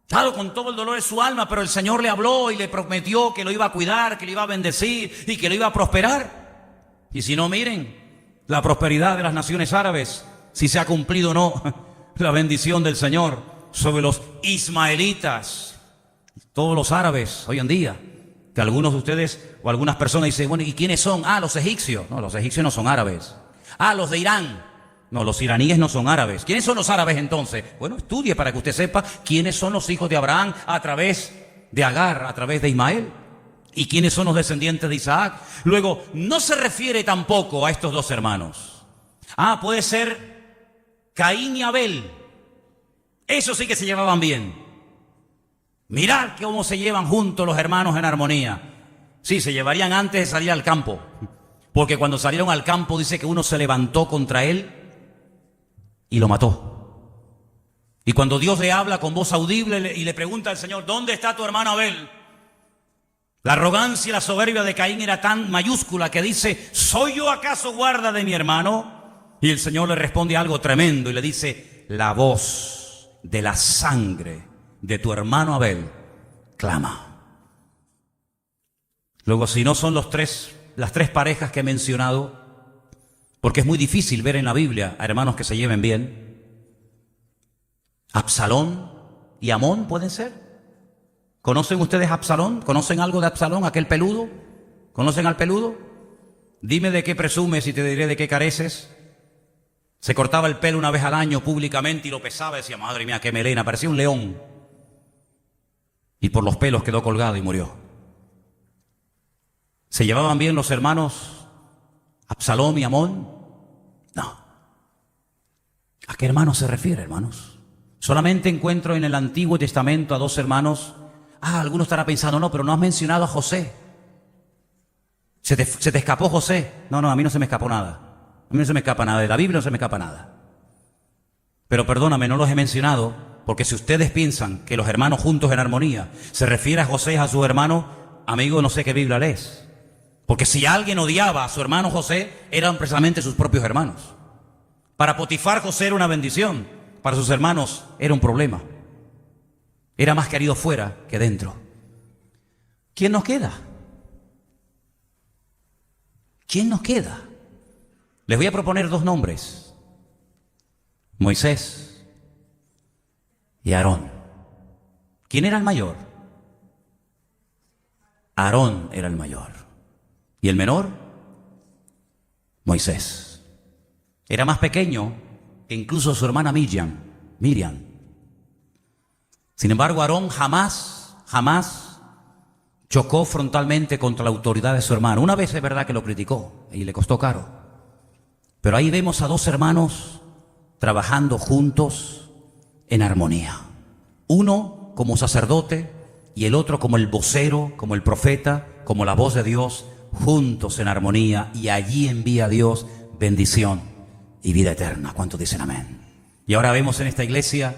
Claro, con todo el dolor de su alma, pero el Señor le habló y le prometió que lo iba a cuidar, que lo iba a bendecir y que lo iba a prosperar. Y si no, miren, la prosperidad de las naciones árabes, si se ha cumplido o no, la bendición del Señor sobre los ismaelitas, todos los árabes hoy en día, que algunos de ustedes o algunas personas dicen, bueno, ¿y quiénes son? Los egipcios. No, los egipcios no son árabes. Los de Irán. No, los iraníes no son árabes. ¿Quiénes son los árabes entonces? Bueno, estudie para que usted sepa quiénes son los hijos de Abraham a través de Agar, a través de Ismael. Y quiénes son los descendientes de Isaac. Luego, no se refiere tampoco a estos dos hermanos. Puede ser Caín y Abel. Esos sí que se llevaban bien. Mirad cómo se llevan juntos los hermanos en armonía. Sí, se llevarían antes de salir al campo. Porque cuando salieron al campo dice que uno se levantó contra él y lo mató. Y cuando Dios le habla con voz audible y le pregunta al Señor, ¿dónde está tu hermano Abel? La arrogancia y la soberbia de Caín era tan mayúscula que dice, ¿soy yo acaso guarda de mi hermano? Y el Señor le responde algo tremendo y le dice, la voz de la sangre de tu hermano Abel clama. Luego, si no son las tres parejas que he mencionado, porque es muy difícil ver en la Biblia a hermanos que se lleven bien. Absalón y Amón pueden ser. ¿Conocen ustedes a Absalón? ¿Conocen algo de Absalón, aquel peludo? ¿Conocen al peludo? Dime de qué presumes y te diré de qué careces. Se cortaba el pelo una vez al año públicamente y lo pesaba y decía, madre mía, qué melena, parecía un león. Y por los pelos quedó colgado y murió. ¿Se llevaban bien los hermanos Absalón y Amón? No. ¿A qué hermanos se refiere, hermanos? Solamente encuentro en el Antiguo Testamento a dos hermanos. Alguno estará pensando, no, pero no has mencionado a José. ¿Se te escapó José? No, a mí no se me escapó nada. A mí no se me escapa nada. De la Biblia no se me escapa nada. Pero perdóname, no los he mencionado, porque si ustedes piensan que los hermanos juntos en armonía se refiere a José, a su hermano, amigo, no sé qué Biblia lees. Porque si alguien odiaba a su hermano José, eran precisamente sus propios hermanos. Para Potifar, José era una bendición. Para sus hermanos era un problema. Era más querido fuera que dentro. ¿Quién nos queda? ¿Quién nos queda? Les voy a proponer dos nombres. Moisés y Aarón. ¿Quién era el mayor? Aarón era el mayor. ¿Y el menor? Moisés. Era más pequeño que incluso su hermana Miriam. Sin embargo, Aarón jamás chocó frontalmente contra la autoridad de su hermano. Una vez es verdad que lo criticó y le costó caro. Pero ahí vemos a dos hermanos trabajando juntos en armonía. Uno como sacerdote y el otro como el vocero, como el profeta, como la voz de Dios, juntos en armonía, y allí envía Dios bendición y vida eterna. ¿Cuántos dicen amén? Y ahora vemos en esta iglesia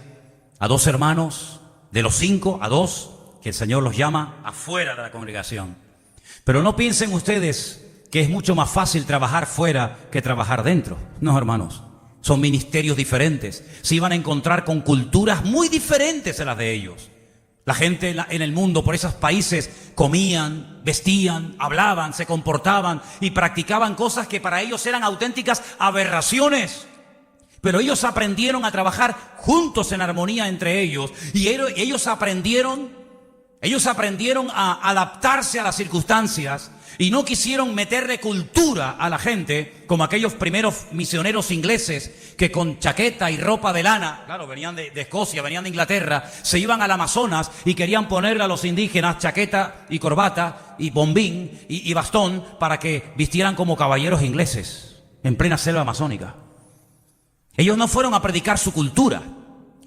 a dos hermanos, de los 5 a 2, que el Señor los llama afuera de la congregación. Pero no piensen ustedes que es mucho más fácil trabajar fuera que trabajar dentro. No, hermanos, son ministerios diferentes. Se iban a encontrar con culturas muy diferentes a las de ellos. La gente en el mundo, por esos países, comían, vestían, hablaban, se comportaban y practicaban cosas que para ellos eran auténticas aberraciones. Pero ellos aprendieron a trabajar juntos en armonía entre ellos, y ellos aprendieron a adaptarse a las circunstancias, y no quisieron meterle cultura a la gente como aquellos primeros misioneros ingleses que con chaqueta y ropa de lana, claro, venían de Escocia, venían de Inglaterra, se iban al Amazonas y querían ponerle a los indígenas chaqueta y corbata y bombín y bastón para que vistieran como caballeros ingleses en plena selva amazónica. Ellos no fueron a predicar su cultura.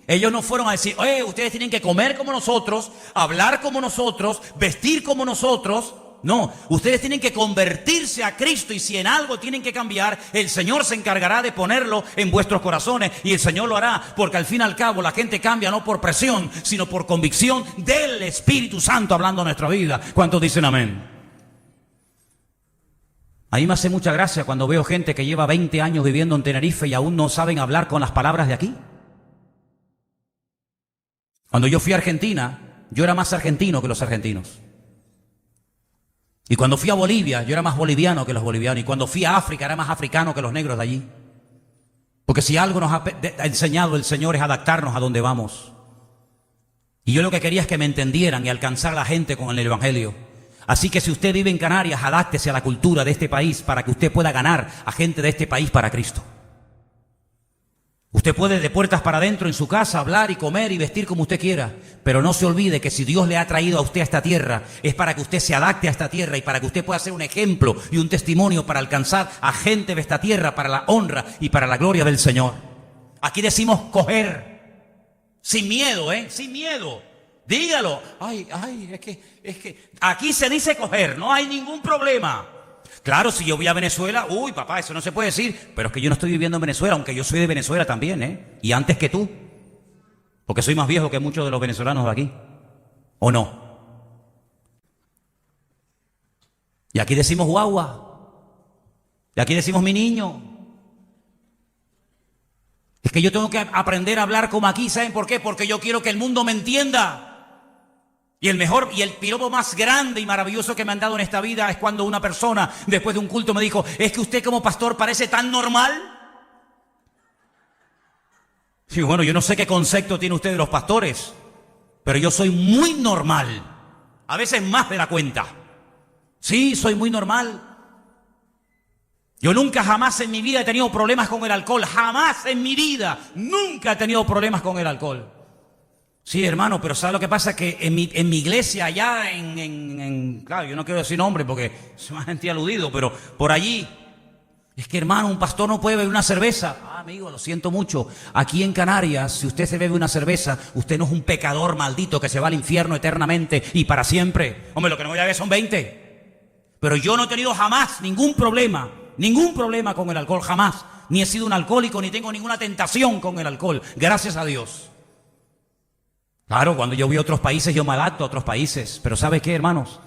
Ellos no fueron a decir, ustedes tienen que comer como nosotros, hablar como nosotros, vestir como nosotros. No, ustedes tienen que convertirse a Cristo, y si en algo tienen que cambiar, el Señor se encargará de ponerlo en vuestros corazones, y el Señor lo hará, porque al fin y al cabo la gente cambia no por presión, sino por convicción del Espíritu Santo hablando en nuestra vida. ¿Cuántos dicen amén? A mí me hace mucha gracia cuando veo gente que lleva 20 años viviendo en Tenerife y aún no saben hablar con las palabras de aquí. Cuando yo fui a Argentina, yo era más argentino que los argentinos. Y cuando fui a Bolivia, yo era más boliviano que los bolivianos. Y cuando fui a África, era más africano que los negros de allí. Porque si algo nos ha enseñado el Señor es adaptarnos a donde vamos. Y yo lo que quería es que me entendieran y alcanzar a la gente con el Evangelio. Así que si usted vive en Canarias, adáptese a la cultura de este país para que usted pueda ganar a gente de este país para Cristo. Usted puede de puertas para adentro en su casa hablar y comer y vestir como usted quiera, pero no se olvide que si Dios le ha traído a usted a esta tierra, es para que usted se adapte a esta tierra y para que usted pueda ser un ejemplo y un testimonio para alcanzar a gente de esta tierra para la honra y para la gloria del Señor. Aquí decimos coger, sin miedo, sin miedo. Dígalo. Es que aquí se dice coger, no hay ningún problema. Claro, si yo voy a Venezuela, papá, eso no se puede decir, pero es que yo no estoy viviendo en Venezuela, aunque yo soy de Venezuela también, y antes que tú, porque soy más viejo que muchos de los venezolanos de aquí, ¿o no? Y aquí decimos guagua, y aquí decimos mi niño. Es que yo tengo que aprender a hablar como aquí, ¿saben por qué? Porque yo quiero que el mundo me entienda. Y el piropo más grande y maravilloso que me han dado en esta vida es cuando una persona, después de un culto, me dijo, es que usted como pastor parece tan normal. Y bueno, yo no sé qué concepto tiene usted de los pastores, pero yo soy muy normal. A veces más de la cuenta. Sí, soy muy normal. Yo nunca jamás en mi vida he tenido problemas con el alcohol. Jamás en mi vida. Nunca he tenido problemas con el alcohol. Sí, hermano, pero ¿sabe lo que pasa? Que en mi iglesia allá claro, yo no quiero decir nombre porque se me ha sentido aludido, pero por allí, es que, hermano, un pastor no puede beber una cerveza. Amigo, lo siento mucho. Aquí en Canarias, si usted se bebe una cerveza, usted no es un pecador maldito que se va al infierno eternamente y para siempre. Hombre, lo que no voy a ver son 20. Pero yo no he tenido jamás ningún problema con el alcohol, jamás. Ni he sido un alcohólico, ni tengo ninguna tentación con el alcohol. Gracias a Dios. Claro, cuando yo voy a otros países, yo me adapto a otros países. Pero ¿sabe qué, hermanos?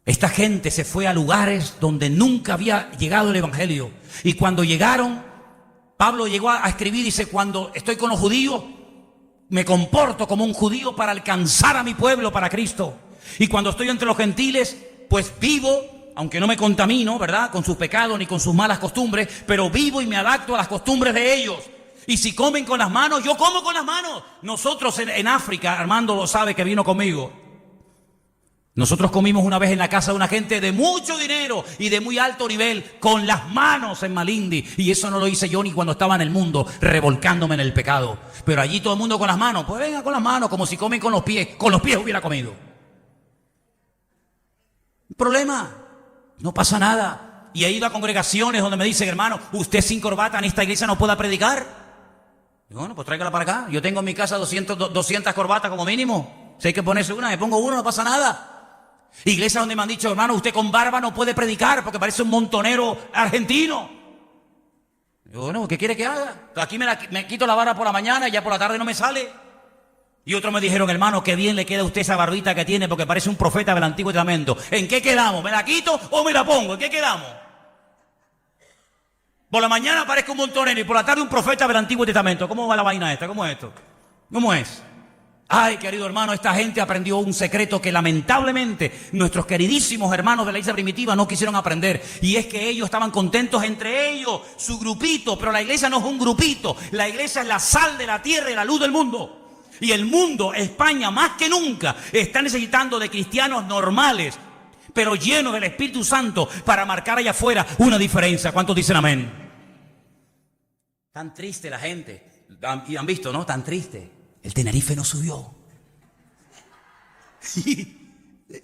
Esta gente se fue a lugares donde nunca había llegado el Evangelio. Y cuando llegaron, Pablo llegó a escribir, dice, cuando estoy con los judíos, me comporto como un judío para alcanzar a mi pueblo para Cristo. Y cuando estoy entre los gentiles, pues vivo, aunque no me contamino, ¿verdad?, con sus pecados ni con sus malas costumbres, pero vivo y me adapto a las costumbres de ellos. Y si comen con las manos, yo como con las manos. Nosotros en África, Armando lo sabe que vino conmigo. Nosotros comimos una vez en la casa de una gente de mucho dinero y de muy alto nivel, con las manos en Malindi. Y eso no lo hice yo ni cuando estaba en el mundo, revolcándome en el pecado. Pero allí todo el mundo con las manos. Pues venga con las manos, como si comen con los pies. Con los pies hubiera comido. Problema, no pasa nada. Y he ido a congregaciones donde me dicen, hermano, usted sin corbata en esta iglesia no puede predicar. Y bueno, pues tráigala para acá. Yo tengo en mi casa 200 corbatas como mínimo. Si hay que ponerse una, me pongo una, no pasa nada. Iglesias donde me han dicho, hermano, usted con barba no puede predicar porque parece un montonero argentino. Y bueno, ¿qué quiere que haga? Aquí me quito la barba por la mañana y ya por la tarde no me sale. Y otros me dijeron, hermano, qué bien le queda a usted esa barbita que tiene porque parece un profeta del Antiguo Testamento. ¿En qué quedamos? ¿Me la quito o me la pongo? ¿En qué quedamos? Por la mañana parezco un montonero y por la tarde un profeta del Antiguo Testamento. ¿Cómo va la vaina esta? ¿Cómo es esto? ¿Cómo es? Ay, querido hermano, esta gente aprendió un secreto que lamentablemente nuestros queridísimos hermanos de la iglesia primitiva no quisieron aprender. Y es que ellos estaban contentos entre ellos, su grupito. Pero la iglesia no es un grupito. La iglesia es la sal de la tierra y la luz del mundo. Y el mundo, España, más que nunca, está necesitando de cristianos normales, pero llenos del Espíritu Santo para marcar allá afuera una diferencia. ¿Cuántos dicen amén? Tan triste la gente. Y han visto, ¿no? Tan triste. El Tenerife no subió.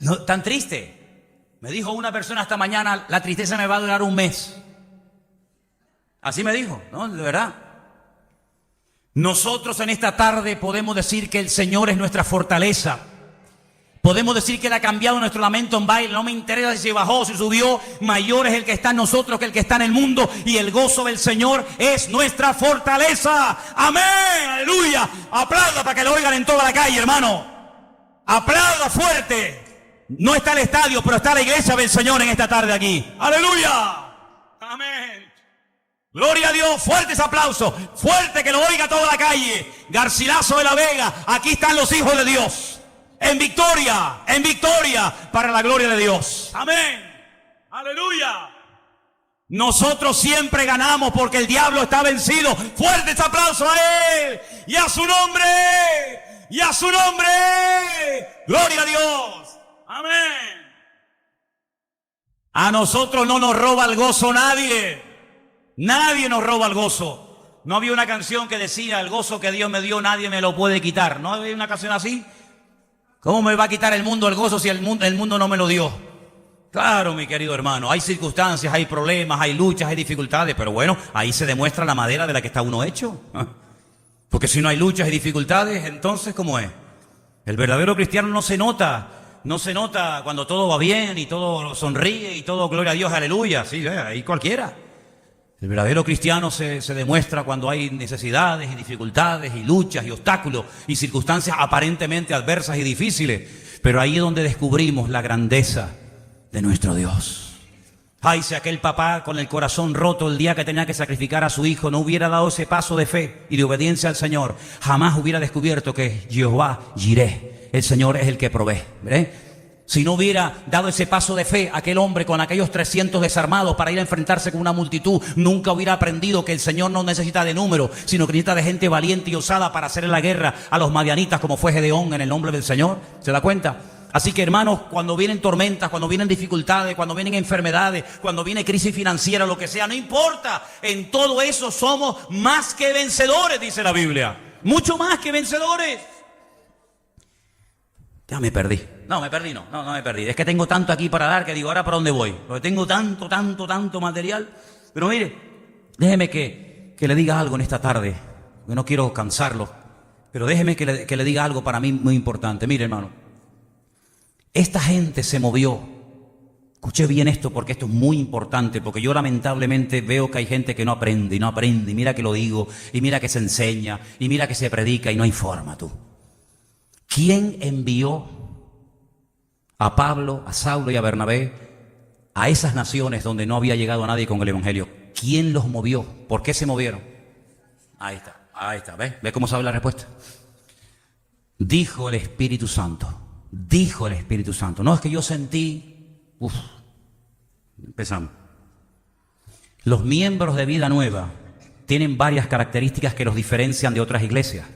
No, tan triste. Me dijo una persona esta mañana, la tristeza me va a durar un mes. Así me dijo, ¿no? De verdad. Nosotros en esta tarde podemos decir que el Señor es nuestra fortaleza. Podemos decir que Él ha cambiado nuestro lamento en baile. No me interesa si bajó, si subió. Mayor es el que está en nosotros que el que está en el mundo. Y el gozo del Señor es nuestra fortaleza. Amén, aleluya. Aplauda para que lo oigan en toda la calle, hermano. Aplauda fuerte. No está el estadio, pero está la iglesia del Señor en esta tarde aquí. Aleluya. Amén. Gloria a Dios, fuertes aplausos, fuerte que lo oiga toda la calle. Garcilaso de la Vega, aquí están los hijos de Dios. En victoria, para la gloria de Dios. Amén. Aleluya. Nosotros siempre ganamos porque el diablo está vencido. Fuertes aplausos a Él y a su nombre. Y a su nombre. Gloria a Dios. Amén. A nosotros no nos roba el gozo nadie. Nadie nos roba el gozo. No había una canción que decía, el gozo que Dios me dio nadie me lo puede quitar. ¿No había una canción así? ¿Cómo me va a quitar el mundo el gozo si el mundo no me lo dio? Claro, mi querido hermano, hay circunstancias, hay problemas, hay luchas, hay dificultades, pero bueno, ahí se demuestra la madera de la que está uno hecho. Porque si no hay luchas y dificultades, entonces, ¿cómo es? El verdadero cristiano no se nota cuando todo va bien y todo sonríe y todo gloria a Dios, aleluya, sí, ahí cualquiera. El verdadero cristiano se demuestra cuando hay necesidades y dificultades y luchas y obstáculos y circunstancias aparentemente adversas y difíciles. Pero ahí es donde descubrimos la grandeza de nuestro Dios. Ay, si aquel papá con el corazón roto el día que tenía que sacrificar a su hijo no hubiera dado ese paso de fe y de obediencia al Señor, jamás hubiera descubierto que Jehová Jireh, el Señor es el que provee. ¿Ve? Si no hubiera dado ese paso de fe, aquel hombre con aquellos 300 desarmados para ir a enfrentarse con una multitud, nunca hubiera aprendido que el Señor no necesita de número, sino que necesita de gente valiente y osada para hacerle la guerra a los madianitas como fue Gedeón en el nombre del Señor. ¿Se da cuenta? Así que hermanos, cuando vienen tormentas, cuando vienen dificultades, cuando vienen enfermedades, cuando viene crisis financiera, lo que sea, no importa. En todo eso somos más que vencedores, dice la Biblia. Mucho más que vencedores. Ya me perdí. No me perdí. Es que tengo tanto aquí para dar que digo, ¿ahora para dónde voy? Porque tengo tanto material. Pero mire, déjeme que le diga algo en esta tarde, porque no quiero cansarlo. Pero déjeme que le diga algo para mí muy importante. Mire, hermano, esta gente se movió. Escuché bien esto porque esto es muy importante, porque yo lamentablemente veo que hay gente que no aprende, y mira que lo digo, y mira que se enseña, y mira que se predica, y no hay forma, tú. ¿Quién envió a Pablo, a Saulo y a Bernabé a esas naciones donde no había llegado nadie con el Evangelio? ¿Quién los movió? ¿Por qué se movieron? Ahí está, ¿ves? ¿Ves cómo sabe la respuesta? Dijo el Espíritu Santo. No es que yo sentí. Empezamos. Los miembros de Vida Nueva tienen varias características que los diferencian de otras iglesias.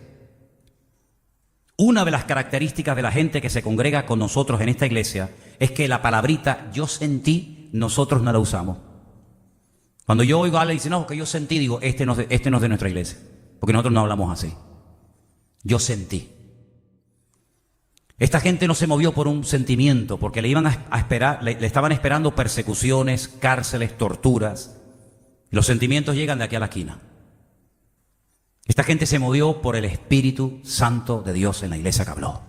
Una de las características de la gente que se congrega con nosotros en esta iglesia es que la palabrita yo sentí, nosotros no la usamos. Cuando yo oigo a alguien y dice, no, que yo sentí, digo, este no es de nuestra iglesia, porque nosotros no hablamos así. Yo sentí. Esta gente no se movió por un sentimiento, porque le iban a esperar, le estaban esperando persecuciones, cárceles, torturas. Los sentimientos llegan de aquí a la esquina. Esta gente se movió por el Espíritu Santo de Dios en la iglesia que habló.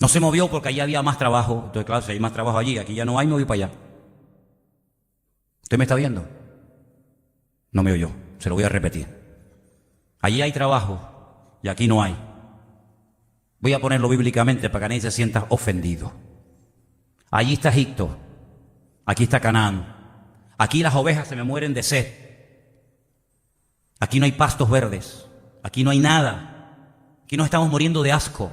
No se movió porque allí había más trabajo. Entonces, claro, si hay más trabajo allí, aquí ya no hay, me voy para allá. ¿Usted me está viendo? No me oyó, se lo voy a repetir. Allí hay trabajo y aquí no hay. Voy a ponerlo bíblicamente para que nadie se sienta ofendido. Allí está Egipto, aquí está Canaán. Aquí las ovejas se me mueren de sed. Aquí no hay pastos verdes, aquí no hay nada. Aquí nos estamos muriendo de asco.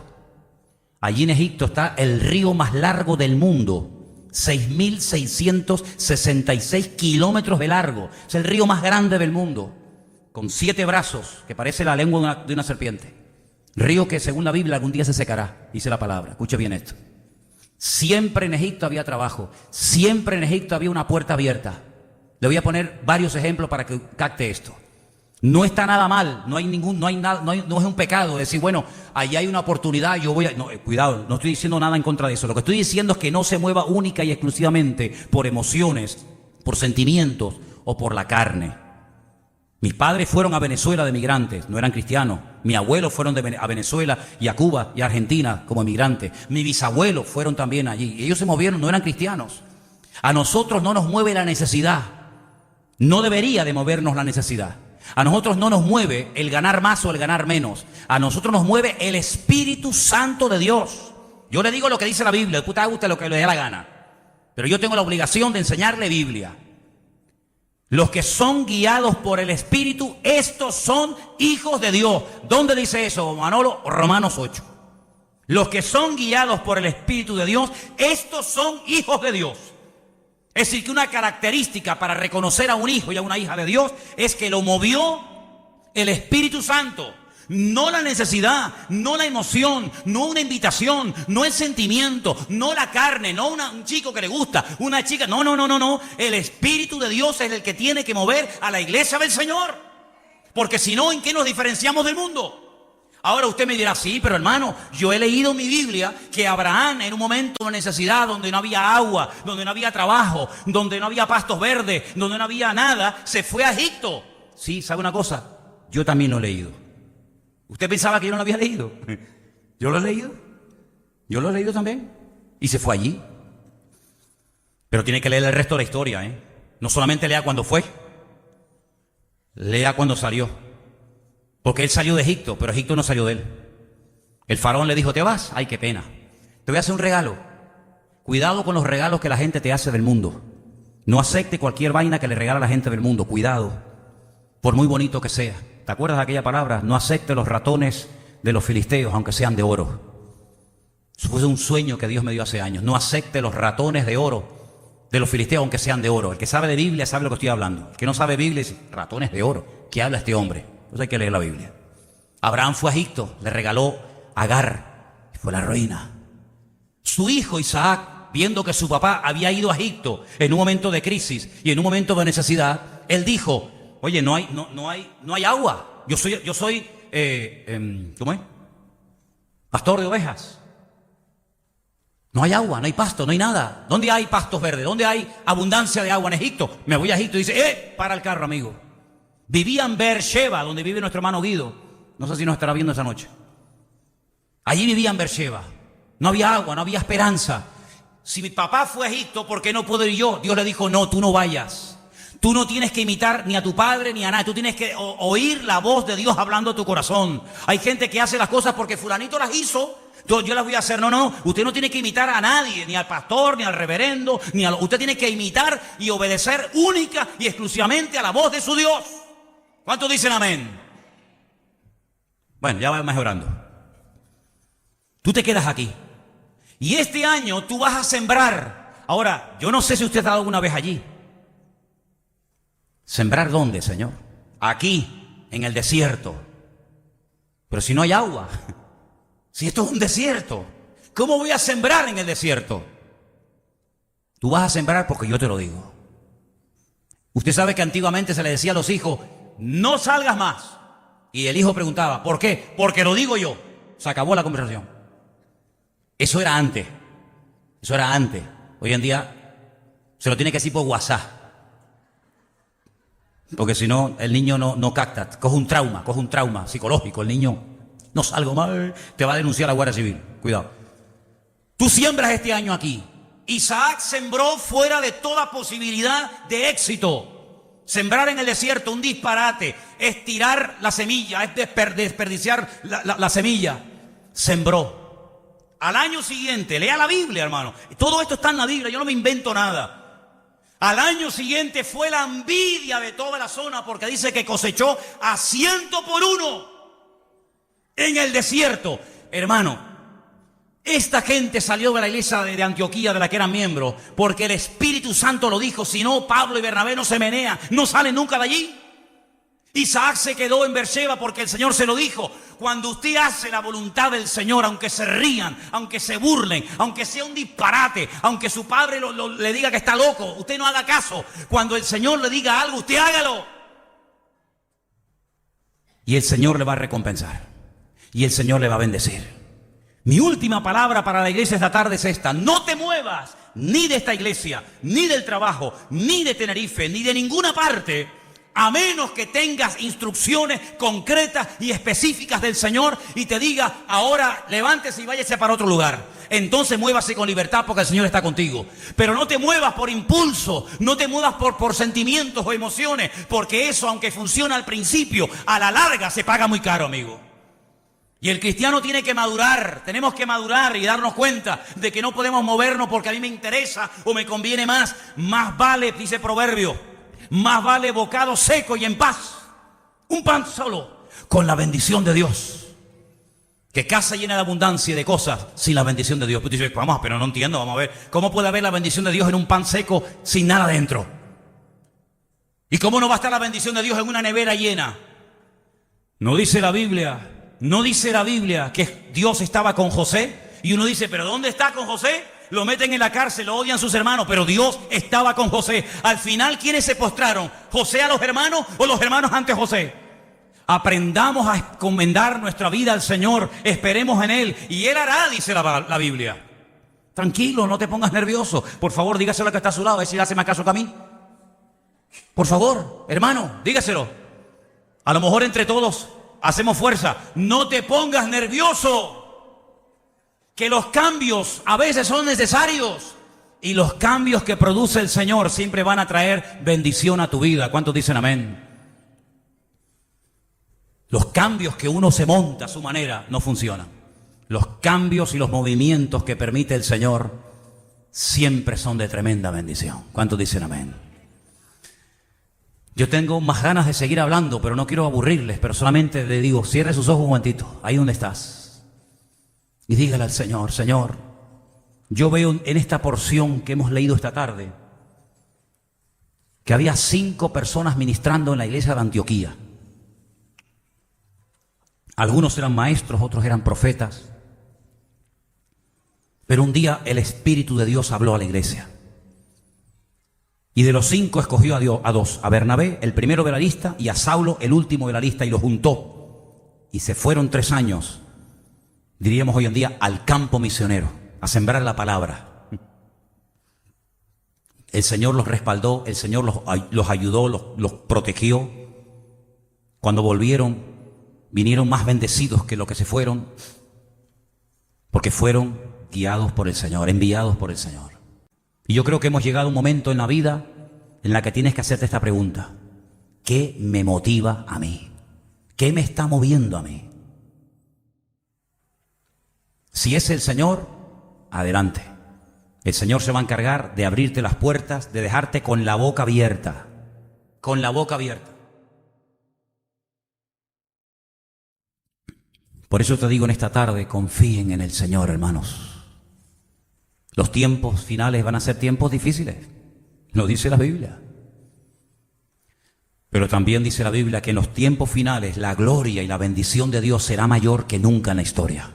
Allí en Egipto está el río más largo del mundo, 6.666 kilómetros de largo. Es el río más grande del mundo, con 7 brazos, que parece la lengua de una serpiente. Río que según la Biblia algún día se secará, dice la palabra. Escuche bien esto. Siempre en Egipto había trabajo, siempre en Egipto había una puerta abierta. Le voy a poner varios ejemplos para que capte esto. No está nada mal, no es un pecado decir, bueno, allí hay una oportunidad, yo voy a... No, cuidado, no estoy diciendo nada en contra de eso. Lo que estoy diciendo es que no se mueva única y exclusivamente por emociones, por sentimientos o por la carne. Mis padres fueron a Venezuela de migrantes, no eran cristianos. Mis abuelos fueron a Venezuela y a Cuba y a Argentina como emigrantes. Mis bisabuelos fueron también allí. Ellos se movieron, no eran cristianos. A nosotros no nos mueve la necesidad. No debería de movernos la necesidad. A nosotros no nos mueve el ganar más o el ganar menos. A nosotros nos mueve el Espíritu Santo de Dios. Yo le digo lo que dice la Biblia, después haga usted lo que le dé la gana. Pero yo tengo la obligación de enseñarle Biblia. Los que son guiados por el Espíritu, estos son hijos de Dios. ¿Dónde dice eso, Manolo? Romanos 8. Los que son guiados por el Espíritu de Dios, estos son hijos de Dios. Es decir, que una característica para reconocer a un hijo y a una hija de Dios es que lo movió el Espíritu Santo. No la necesidad, no la emoción, no una invitación, no el sentimiento, no la carne, no un chico que le gusta, una chica. No. El Espíritu de Dios es el que tiene que mover a la iglesia del Señor. Porque si no, ¿en qué nos diferenciamos del mundo? Ahora usted me dirá, sí, pero hermano, yo he leído en mi Biblia que Abraham en un momento de necesidad, donde no había agua, donde no había trabajo, donde no había pastos verdes, donde no había nada, se fue a Egipto. Sí, ¿sabe una cosa? Yo también lo he leído. ¿Usted pensaba que yo no lo había leído? Yo lo he leído. Yo lo he leído también. Y se fue allí. Pero tiene que leer el resto de la historia, ¿eh? No solamente lea cuando fue, lea cuando salió. Porque él salió de Egipto, pero Egipto no salió de él. El faraón le dijo, ¿te vas? Ay, qué pena. Te voy a hacer un regalo. Cuidado con los regalos que la gente te hace del mundo. No acepte cualquier vaina que le regala la gente del mundo. Cuidado, por muy bonito que sea. ¿Te acuerdas de aquella palabra? No acepte los ratones de los filisteos, aunque sean de oro. Eso fue un sueño que Dios me dio hace años. No acepte los ratones de oro de los filisteos, aunque sean de oro. El que sabe de Biblia sabe lo que estoy hablando. El que no sabe Biblia dice, ratones de oro. ¿Qué habla este hombre? Entonces hay que leer la Biblia. Abraham fue a Egipto, le regaló a Agar, y fue la ruina. Su hijo Isaac, viendo que su papá había ido a Egipto en un momento de crisis y en un momento de necesidad, él dijo, oye, no hay agua. Yo soy ¿cómo es? Pastor de ovejas. No hay agua, no hay pasto, no hay nada. ¿Dónde hay pastos verdes? ¿Dónde hay abundancia de agua? En Egipto. Me voy a Egipto y dice, para el carro, amigo. Vivía en Beersheba, donde vive nuestro hermano Guido. No sé si nos estará viendo esa noche. Allí vivía en Beersheba. No había agua, no había esperanza. Si mi papá fue a Egipto, ¿por qué no puedo ir yo? Dios le dijo, no, tú no vayas. Tú no tienes que imitar ni a tu padre ni a nadie. Tú tienes que oír la voz de Dios hablando a tu corazón. Hay gente que hace las cosas porque fulanito las hizo. Yo las voy a hacer. No. Usted no tiene que imitar a nadie, ni al pastor, ni al reverendo, usted tiene que imitar y obedecer única y exclusivamente a la voz de su Dios. ¿Cuántos dicen amén? Bueno, ya va mejorando. Tú te quedas aquí. Y este año tú vas a sembrar. Ahora, yo no sé si usted ha estado alguna vez allí. ¿Sembrar dónde, Señor? Aquí, en el desierto. Pero si no hay agua. Si esto es un desierto, ¿cómo voy a sembrar en el desierto? Tú vas a sembrar porque yo te lo digo. Usted sabe que antiguamente se le decía a los hijos, no salgas más. Y el hijo preguntaba, ¿por qué? Porque lo digo yo. Se acabó la conversación. Eso era antes. Eso era antes. Hoy en día se lo tiene que decir por WhatsApp. Porque si no, el niño no capta. Coge un trauma psicológico. El niño, no salgo mal, te va a denunciar a la Guardia Civil. Cuidado. Tú siembras este año aquí. Isaac sembró fuera de toda posibilidad de éxito. Sembrar en el desierto, un disparate, es tirar la semilla, es desperdiciar la semilla. Sembró. Al año siguiente, lea la Biblia, hermano. Todo esto está en la Biblia, yo no me invento nada. Al año siguiente fue la envidia de toda la zona porque dice que cosechó a 100 por 1 en el desierto. Hermano, esta gente salió de la iglesia de Antioquía, de la que eran miembros, porque el Espíritu Santo lo dijo. Si no, Pablo y Bernabé no se menean, no salen nunca de allí. Isaac se quedó en Beerseba porque el Señor se lo dijo. Cuando usted hace la voluntad del Señor, aunque se rían, aunque se burlen, aunque sea un disparate, aunque su padre le diga que está loco, usted no haga caso. Cuando el Señor le diga algo, usted hágalo. Y el Señor le va a recompensar. Y el Señor le va a bendecir. Mi última palabra para la iglesia esta tarde es esta. No te muevas ni de esta iglesia, ni del trabajo, ni de Tenerife, ni de ninguna parte, a menos que tengas instrucciones concretas y específicas del Señor y te diga, ahora levántese y váyase para otro lugar. Entonces muévase con libertad porque el Señor está contigo. Pero no te muevas por impulso, no te muevas por sentimientos o emociones, porque eso, aunque funciona al principio, a la larga se paga muy caro, amigo. Y el cristiano tiene que madurar, tenemos que madurar y darnos cuenta de que no podemos movernos porque a mí me interesa o me conviene más. Más vale, dice Proverbio, más vale bocado seco y en paz, un pan solo, con la bendición de Dios, que casa llena de abundancia y de cosas sin la bendición de Dios. Tú dices, vamos, pero no entiendo, vamos a ver, ¿cómo puede haber la bendición de Dios en un pan seco sin nada dentro? ¿Y cómo no va a estar la bendición de Dios en una nevera llena? No dice la Biblia. No dice la Biblia que Dios estaba con José. Y uno dice, ¿pero dónde está con José? Lo meten en la cárcel, lo odian sus hermanos, pero Dios estaba con José. Al final, ¿quiénes se postraron? ¿José a los hermanos o los hermanos ante José? Aprendamos a encomendar nuestra vida al Señor, esperemos en Él y Él hará, dice la Biblia. Tranquilo, no te pongas nervioso. Por favor, dígaselo al que está a su lado, a ver si le hace más caso que a mí. Por favor, hermano, dígaselo. A lo mejor entre todos hacemos fuerza. No te pongas nervioso. Que los cambios a veces son necesarios. Y los cambios que produce el Señor siempre van a traer bendición a tu vida. ¿Cuántos dicen amén? Los cambios que uno se monta a su manera no funcionan. Los cambios y los movimientos que permite el Señor siempre son de tremenda bendición. ¿Cuántos dicen amén? Yo tengo más ganas de seguir hablando, pero no quiero aburrirles, pero solamente le digo, cierre sus ojos un momentito, ahí donde estás. Y dígale al Señor, Señor, yo veo en esta porción que hemos leído esta tarde, que había 5 personas ministrando en la iglesia de Antioquía. Algunos eran maestros, otros eran profetas. Pero un día el Espíritu de Dios habló a la iglesia. Y de los 5 escogió a 2, a Bernabé, el primero de la lista, y a Saulo, el último de la lista, y los juntó. Y se fueron 3 años, diríamos hoy en día, al campo misionero, a sembrar la palabra. El Señor los respaldó, el Señor los ayudó, los protegió. Cuando volvieron, vinieron más bendecidos que los que se fueron, porque fueron guiados por el Señor, enviados por el Señor. Y yo creo que hemos llegado a un momento en la vida en la que tienes que hacerte esta pregunta. ¿Qué me motiva a mí? ¿Qué me está moviendo a mí? Si es el Señor, adelante. El Señor se va a encargar de abrirte las puertas, de dejarte con la boca abierta. Con la boca abierta. Por eso te digo en esta tarde, confíen en el Señor, hermanos. Los tiempos finales van a ser tiempos difíciles, lo dice la Biblia. Pero también dice la Biblia que en los tiempos finales la gloria y la bendición de Dios será mayor que nunca en la historia.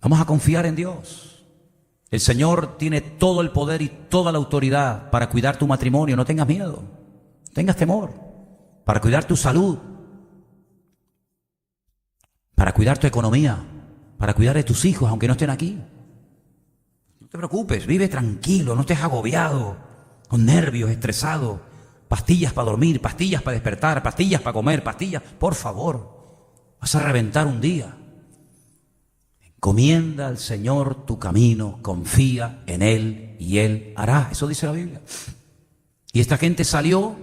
Vamos a confiar en Dios. El Señor tiene todo el poder y toda la autoridad para cuidar tu matrimonio. No tengas miedo, no tengas temor. Para cuidar tu salud, para cuidar tu economía, para cuidar de tus hijos, aunque no estén aquí. No te preocupes, vive tranquilo, no estés agobiado, con nervios, estresado. Pastillas para dormir, pastillas para despertar, pastillas para comer, pastillas. Por favor, vas a reventar un día. Encomienda al Señor tu camino, confía en Él y Él hará. Eso dice la Biblia. Y esta gente salió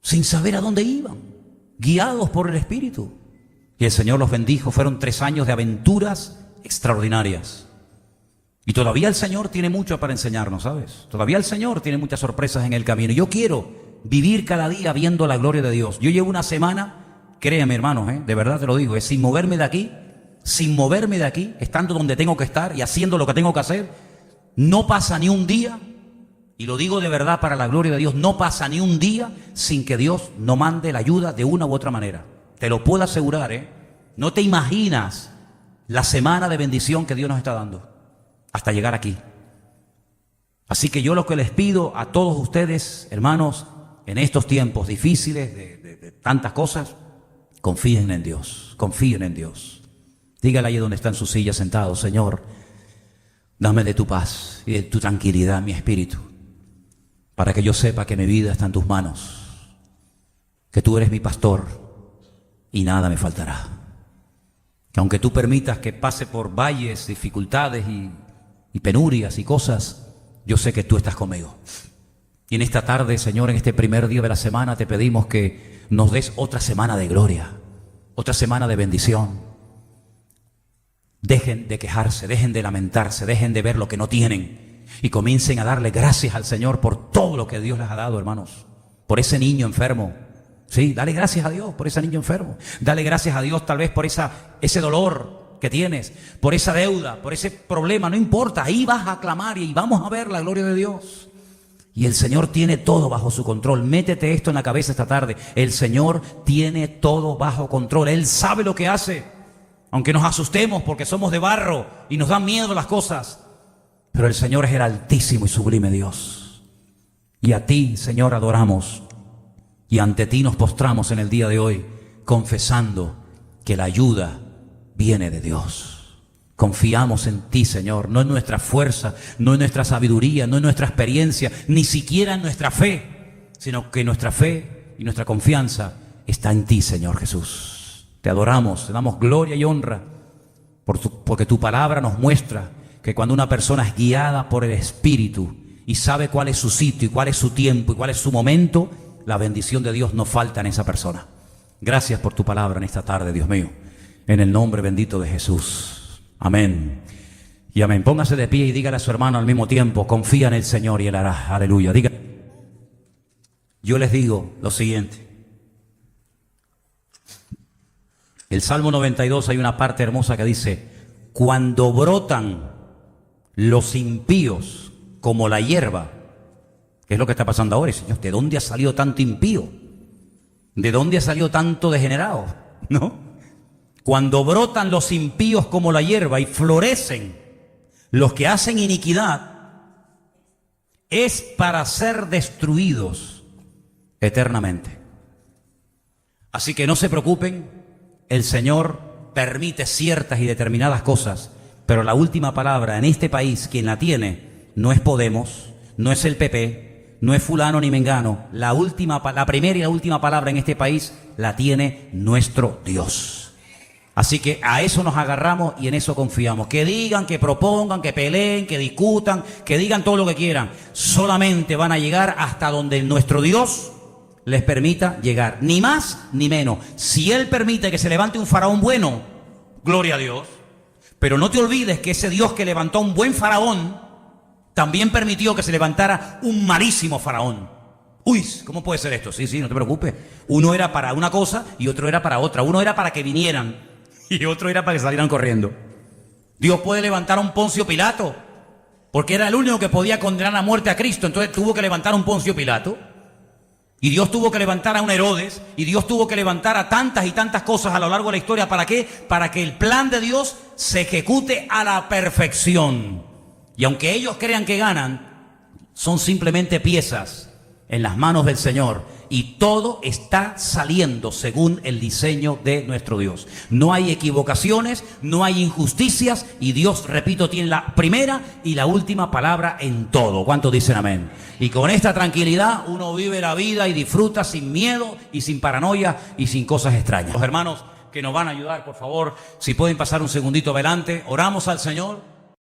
sin saber a dónde iban, guiados por el Espíritu. Y el Señor los bendijo. Fueron 3 años de aventuras extraordinarias. Y todavía el Señor tiene mucho para enseñarnos, ¿sabes? Todavía el Señor tiene muchas sorpresas en el camino. Yo quiero vivir cada día viendo la gloria de Dios. Yo llevo una semana, créeme hermanos, de verdad te lo digo, sin moverme de aquí, estando donde tengo que estar y haciendo lo que tengo que hacer. No pasa ni un día, y lo digo de verdad para la gloria de Dios, no pasa ni un día sin que Dios no mande la ayuda de una u otra manera. Te lo puedo asegurar, No te imaginas la semana de bendición que Dios nos está dando hasta llegar aquí. Así que yo lo que les pido a todos ustedes, hermanos, en estos tiempos difíciles de tantas cosas, confíen en Dios, confíen en Dios. Dígale ahí donde está en su silla sentado: Señor, dame de tu paz y de tu tranquilidad mi espíritu, para que yo sepa que mi vida está en tus manos, que tú eres mi pastor y nada me faltará. Que aunque tú permitas que pase por valles, dificultades y penurias y cosas, yo sé que tú estás conmigo. Y en esta tarde, Señor, en este primer día de la semana, te pedimos que nos des otra semana de gloria, otra semana de bendición. Dejen de quejarse, dejen de lamentarse, dejen de ver lo que no tienen y comiencen a darle gracias al Señor por todo lo que Dios les ha dado, hermanos. Por ese niño enfermo. Sí, dale gracias a Dios por ese niño enfermo. Dale gracias a Dios tal vez por ese dolor que tienes, por esa deuda, por ese problema. No importa, ahí vas a clamar y vamos a ver la gloria de Dios. Y el Señor tiene todo bajo su control. Métete esto en la cabeza esta tarde. El Señor tiene todo bajo control. Él sabe lo que hace. Aunque nos asustemos porque somos de barro y nos dan miedo las cosas. Pero el Señor es el altísimo y sublime Dios. Y a ti, Señor, adoramos. Y ante ti nos postramos en el día de hoy, confesando que la ayuda viene de Dios. Confiamos en ti, Señor, no en nuestra fuerza, no en nuestra sabiduría, no en nuestra experiencia, ni siquiera en nuestra fe, sino que nuestra fe y nuestra confianza está en ti, Señor Jesús. Te adoramos, te damos gloria y honra, porque tu palabra nos muestra que cuando una persona es guiada por el Espíritu y sabe cuál es su sitio y cuál es su tiempo y cuál es su momento, la bendición de Dios no falta en esa persona. Gracias por tu palabra en esta tarde, Dios mío, en el nombre bendito de Jesús. Amén y amén. Póngase de pie y dígale a su hermano al mismo tiempo: confía en el Señor y Él hará. Aleluya. Diga. Yo les digo lo siguiente. El Salmo 92 hay una parte hermosa que dice: cuando brotan los impíos como la hierba. ¿Qué es lo que está pasando ahora, Señor? ¿De dónde ha salido tanto impío? ¿De dónde ha salido tanto degenerado? ¿No? Cuando brotan los impíos como la hierba y florecen los que hacen iniquidad, es para ser destruidos eternamente. Así que no se preocupen, el Señor permite ciertas y determinadas cosas, pero la última palabra en este país, quien la tiene, no es Podemos, no es el PP, no es fulano ni mengano. La primera y la última palabra en este país la tiene nuestro Dios. Así que a eso nos agarramos y en eso confiamos. Que digan, que propongan, que peleen, que discutan, que digan todo lo que quieran. Solamente van a llegar hasta donde nuestro Dios les permita llegar. Ni más ni menos. Si Él permite que se levante un faraón bueno, gloria a Dios. Pero no te olvides que ese Dios que levantó un buen faraón también permitió que se levantara un malísimo faraón. Uy, ¿cómo puede ser esto? Sí, no te preocupes. Uno era para una cosa y otro era para otra. Uno era para que vinieran y otro era para que salieran corriendo. Dios puede levantar a un Poncio Pilato, porque era el único que podía condenar a muerte a Cristo. Entonces tuvo que levantar a un Poncio Pilato. Y Dios tuvo que levantar a un Herodes, y Dios tuvo que levantar a tantas y tantas cosas a lo largo de la historia. ¿Para qué? Para que el plan de Dios se ejecute a la perfección. Y aunque ellos crean que ganan, son simplemente piezas en las manos del Señor. Y todo está saliendo según el diseño de nuestro Dios. No hay equivocaciones, no hay injusticias, y Dios, repito, tiene la primera y la última palabra en todo. ¿Cuántos dicen amén? Y con esta tranquilidad uno vive la vida y disfruta sin miedo y sin paranoia y sin cosas extrañas. Los hermanos que nos van a ayudar, por favor, si pueden pasar un segundito adelante, oramos al Señor.